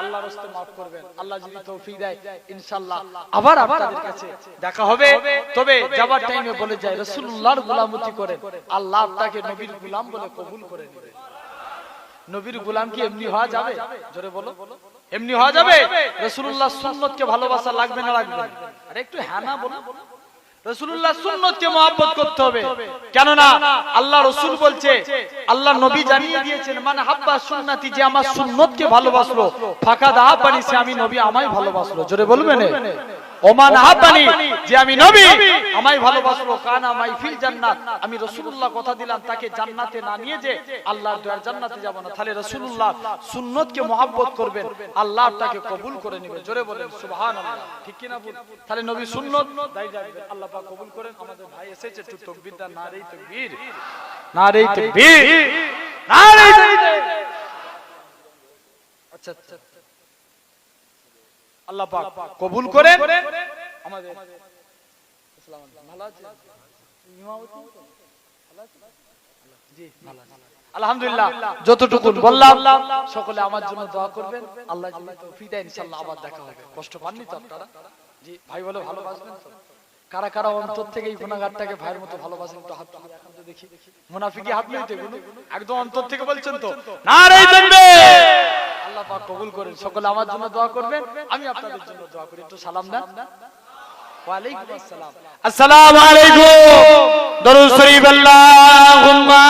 আল্লাহর রাস্তে maaf করবেন। আল্লাহ যদি তৌফিক দেয় ইনশাআল্লাহ আবার আপনাদের কাছে দেখা হবে। তবে যাবার টাইমে বলে যায় রাসূলুল্লাহর গোলামতি করেন, আল্লাহ আপনাকে নবীর গোলাম বলে কবুল করে নেবে। নবীর গোলাম কি এমনি হওয়া যাবে? জোরে বলো, এমনি হওয়া যাবে? রাসূলুল্লাহর সুন্নতকে ভালোবাসা লাগবে না লাগবে না? আরে একটু হ্যাঁ না বলো। রাসূলুল্লাহ সুন্নতকে মহব্বত করতে হবে, কেন না আল্লাহ রাসূল বলছে, আল্লাহ নবী জানিয়ে দিয়েছেন, মান হাব্বা সুন্নতি, যে আমার সুন্নতকে ভালোবাসলো, ফাকাদ আহাব্বানি, সে আমি নবী আমায় ভালোবাসলো। জোরে বলবেন ওমান আহাব্বানি, যে আমি নবী আমায় ভালোবাসলো, কানা মাই ফিল জান্নাত, আমি রাসূলুল্লাহ কথা দিলাম তাকে জান্নাতে না নিয়ে যে আল্লাহর দয়ার জান্নাতে যাব না। তাহলে রাসূলুল্লাহ সুন্নতকে মহব্বত করবেন, আল্লাহ তাকে কবুল করে নেবে। জোরে বলেন সুবহানাল্লাহ, ঠিক কি না বল? তাহলে নবী সুন্নত দাই রাখবেন, আল্লাহ পাক কবুল করেন। আমাদের ভাই এসেছে, একটু তাকবীর দান, নারে তাকবীর, নারে তাকবীর, নারে তাকবীর। আচ্ছা আচ্ছা, আল্লাহ পাক কবুল করেন আমাদের। আসসালামু আলাইকুম, ভালো আছেন? ইমামতি ভালো আছেন? জি ভালো আছেন আলহামদুলিল্লাহ। যতটুকু বললাম সকলে আমার জন্য দোয়া করবেন, আল্লাহ যদি তৌফিক দেয় ইনশাআল্লাহ আবার দেখা হবে। কষ্ট পাননি তো আপনারা? জি ভাই বলে ভালোবাসবেন তো? কারা কারা অন্তর থেকে এই গুনাহগারটাকে ভাইয়ের মতো ভালোবাসেন তো হাত তুলে এখন তো দেখি। মুনাফিকি হাত নিতে গুলো একদম অন্তর থেকে বলছেন তো? নারে তাকবীর। আল্লাহ পাক কবুল করেন। সকলে আমার জন্য দোয়া করবেন, আমি আপনাদের জন্য দোয়া করি। একটু সালাম দেন। ওয়া আলাইকুম আসসালাম। আসসালামু আলাইকুম। দরুদ শরীফ আল্লাহুম্মা